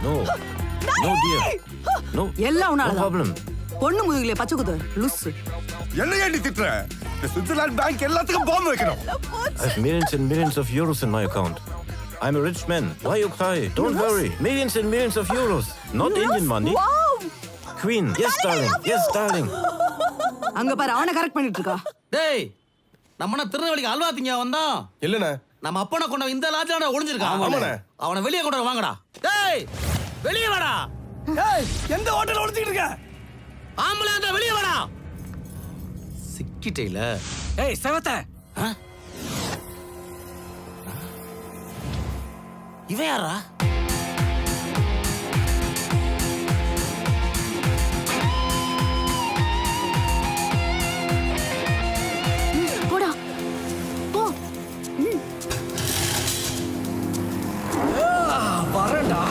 S10: No. No, dear. No.
S5: எல்லாம்
S10: No
S5: உன்னால
S10: problem.
S5: பொண்ணு முதுகிலே பச்சை குத்து லுஸ்
S15: என்ன ஏண்டி திட்டுற? இந்த சுவிட்சர்லாந்து பேங்க் எல்லாத்துக்கும் பாம்பு வைக்கணும்.
S10: I have millions and millions of euros in my account. I'm a rich man. Why you cry? Don't worry. Millions and millions of euros. Not Indian money.
S13: Wow.
S10: Queen. Yes, darling. Yes, darling.
S5: அங்க பாரு அவனை correct பண்ணிட்டு இருக்கா.
S8: டேய் நம்ம திருநெல்வேலிக்கு அல்வா திங்க வந்தோம்.
S9: இல்லண்ணே.
S8: நம்ம அப்பனை கொண்ட இந்த லாட்ஜான ஒளிஞ்சிருக்கான்.
S9: ஆமாண்ணே.
S8: அவனை வெளியே கொண்டு வர வாங்கடா. டேய் வெளியே வாடா.
S16: ஏய் எந்த ஹோட்டல்ல ஒளிச்சிட்டு இருக்க?
S8: ஆம்பளை அந்த வெளியே வாடா. சிக்கிட்டேல.
S12: ஏய் செவத்த
S8: இவன் யாரா?
S13: போடா. போ.
S12: வரேன்டா.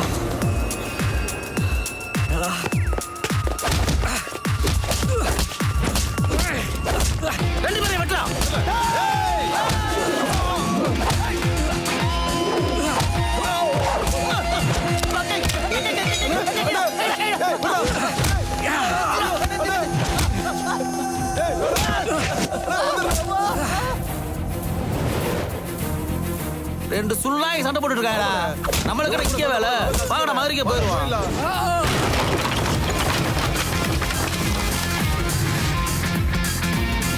S8: ரெண்டு பேரையும் வெட்டா. ரெண்டு சுள்ளாய் சண்டை போட்டுட்டு இருக்காங்கடா. நம்மளுக்கு இங்கே வேலை. வாங்கடா மதுரைக்கு போயிடுவோம்.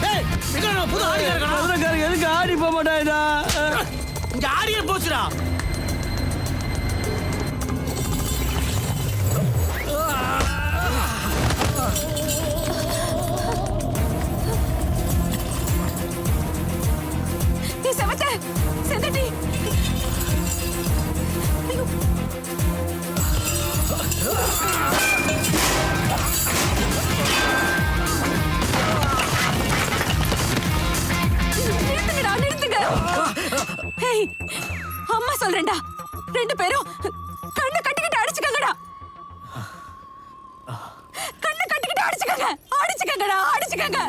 S8: டேய் எங்க நம்ம புது ஆடியா இருக்கா?
S7: மதுரைக்காரங்க எதுக்கு ஆடி போக மாட்டாங்கடா?
S8: இங்க ஆடியே போச்சுடா.
S13: நீ செவத்த. செந்தட்டி. ஐயோ. நிறுத்துங்க. ஹேய் அம்மா சொல்றேன்டா. ரெண்டு பேரும் கண்ணு கட்டிக்கிட்டு அடிச்சுக்கங்கடா. கண்ணு கட்டிக்கிட்டு அடிச்சுக்கங்கடா. அடிச்சுக்கங்க.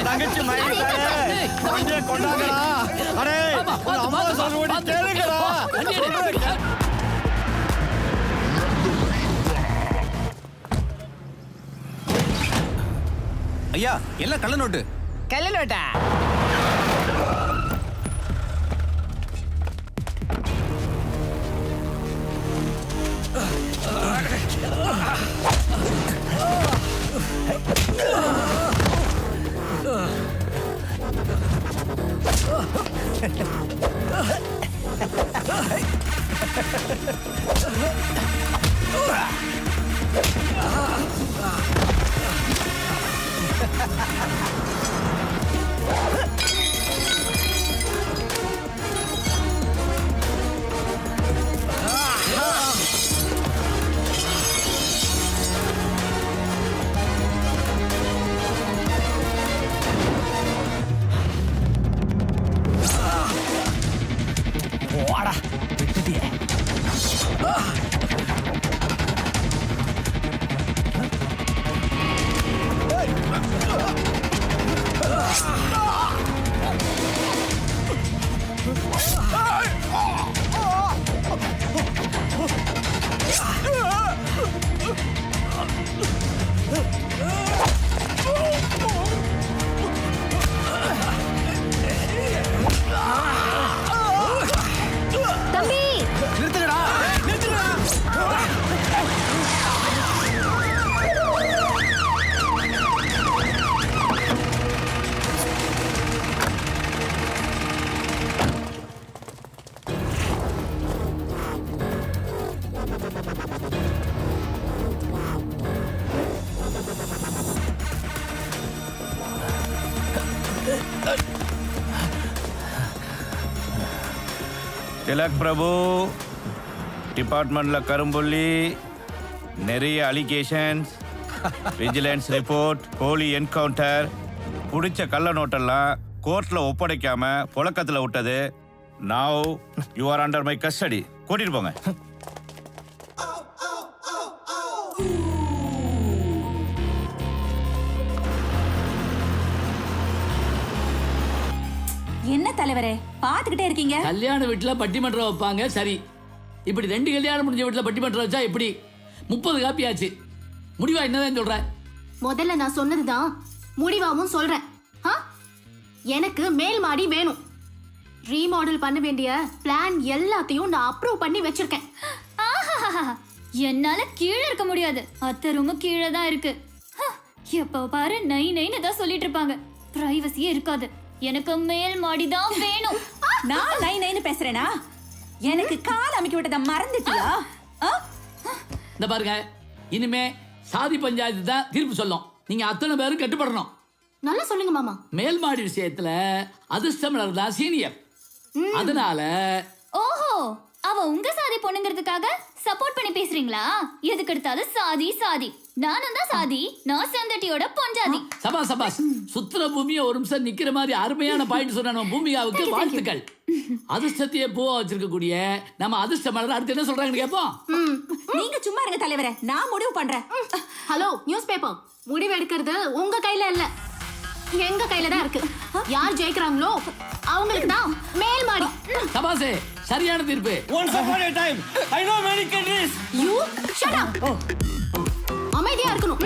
S6: தங்கச்சி மயங்கிட்டாரே. கொண்டாங்கடா. அடே அம்மா சொல்லுவடி கேளுங்கடா.
S2: ஐயா எல்லாம் கள்ள நோட்டு.
S1: கல்ல நோட்டா?
S19: திலக் பிரபு டிபார்ட்மெண்ட்ல கரும்புள்ளி, நிறைய அலிகேஷன்ஸ், விஜிலன்ஸ் ரிப்போர்ட், போலி என்கவுண்டர், பிடிச்ச கள்ள நோட்டெல்லாம் கோர்ட்ல ஒப்படைக்காம புழக்கத்துல விட்டது. Now you are under my custody. கூட்டிட்டு போங்க.
S13: என்ன தலைவரே பாத்துக்கிட்டே இருக்கீங்க?
S8: கல்யாண வீட்டுல பட்டிமன்றம் வைப்பாங்க, சரி. இப்படி 2 கல்யாணம் முடிஞ்ச வீட்டுல பட்டிமன்றம் வச்சா எப்படி? 30 காப்பி ஆச்சு. முடிவா என்னதான் சொல்ற?
S3: முதல்ல நான் சொன்னதுதான் முடிவாவும் சொல்றேன். எனக்கு மேல் மாடி வேணும். ரீமாடல் பண்ண வேண்டிய பிளான் எல்லாத்தையும் நான் அப்ரூவ் பண்ணி வச்சிருக்கேன். என்னால கீழே இருக்க முடியாது. அத்தை ரூமு கீழே தான் இருக்கு. எப்ப பாரு நை நைன்னு தான் சொல்லிட்டு இருப்பாங்க. பிரைவசியே இருக்காது. எனக்கு மேல் மாடி தான் வேணும்.
S13: நான் நை நைன்னு பேசுறேனா? எனக்கு கால் அமைக்க விட்டத மறந்துட்டியா?
S8: இந்த பாருங்க, இனிமே சாதி பஞ்சாயத்து தான் தீர்ப்பு சொல்லும். நீங்க அத்தனை பேரும் கட்டுப்படணும்.
S3: நல்லா சொல்லுங்க மாமா.
S8: மேல் மாடி விஷயத்துல அதிர்ஷ்டமலர் தான் சீனியர். அதனால
S3: ஓஹோ, அவ உங்க சாதி பொண்ணுங்கிறதுக்காக சப்போர்ட் பண்ணி பேசுறீங்களா? எதுக்கு எடுத்தாலும் சாதி சாதி. நானும் தான் சாதி. நான் செந்தட்டியோட பொஞ்சாதி.
S8: சபாஸ் சபாஸ். சுத்திர பூமியை ஒரு நிமிஷம் நிக்கிற மாதிரி அருமையான பாயிண்ட் சொன்ன நம்ம பூமிகாவுக்கு வாழ்த்துக்கள். அதிர்ஷ்டத்தையே பூவா வச்சிருக்கக்கூடிய நம்ம அதிர்ஷ்ட மலர் அடுத்து என்ன சொல்றாங்கன்னு கேட்போம்.
S13: நீங்க சும்மா இருங்க தலைவரே, நான் முடிவு பண்றேன்.
S3: ஹலோ நியூஸ் பேப்பர், முடிவு எடுக்கிறது உங்க கையில இல்ல, எங்க கையில தான் இருக்கு. யார் ஜெயிக்கிறாங்களோ அவங்களுக்கு தான் மேல் மாடி.
S8: சபாசே, சரியான தீர்ப்பு.
S6: Once upon a time, I know many countries.
S3: You shut up. அமைதியா இருக்கணும்.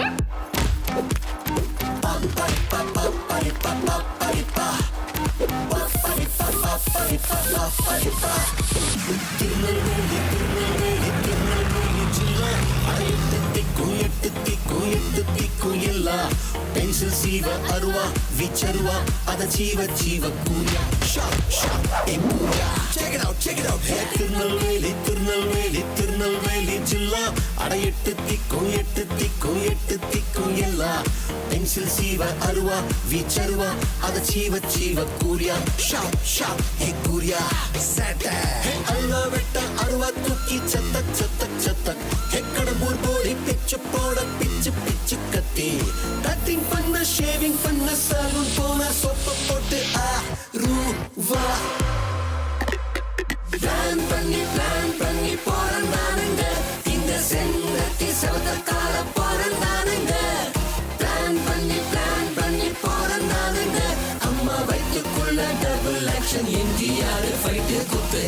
S14: பென்சில் சீவ அருவா விச்சருவா அத ஜீவ ஜீவ கூறியா திருநெல்வேலி திருநெல்வேலி திருநெல்வேலி ஜில்லா அட 8 திக்கும் 8 திக்கும் 8 திக்கும் எல்லா பென்சில் சீவ அருவா விச்சருவா அத ஜீவ ஜீவ கூறியா ஷாப் ஷாப் ஹே கூறியா சட்ட ஹே அல்ல வெட்ட அருவா தூக்கி சத்த சத்த சத்த ஹே கடம்பூர் போடி பிச்சு போட பிச்சு பிச்சு கத்தி கட்டிங் பண்ண ஷேவிங் பண்ண சலூன் போன சொப்ப போட்டு ரூவா பிளான் பண்ணி போறந்தானுங்க இந்த செங்கட்டி செவத்த கால போறந்தானுங்க பிளான் பண்ணி போறந்தானுங்க அம்மா வயிற்றுக்குள்ள டபுள் ஆக்ஷன் எம்ஜிஆர் ஃபைட்டு குத்து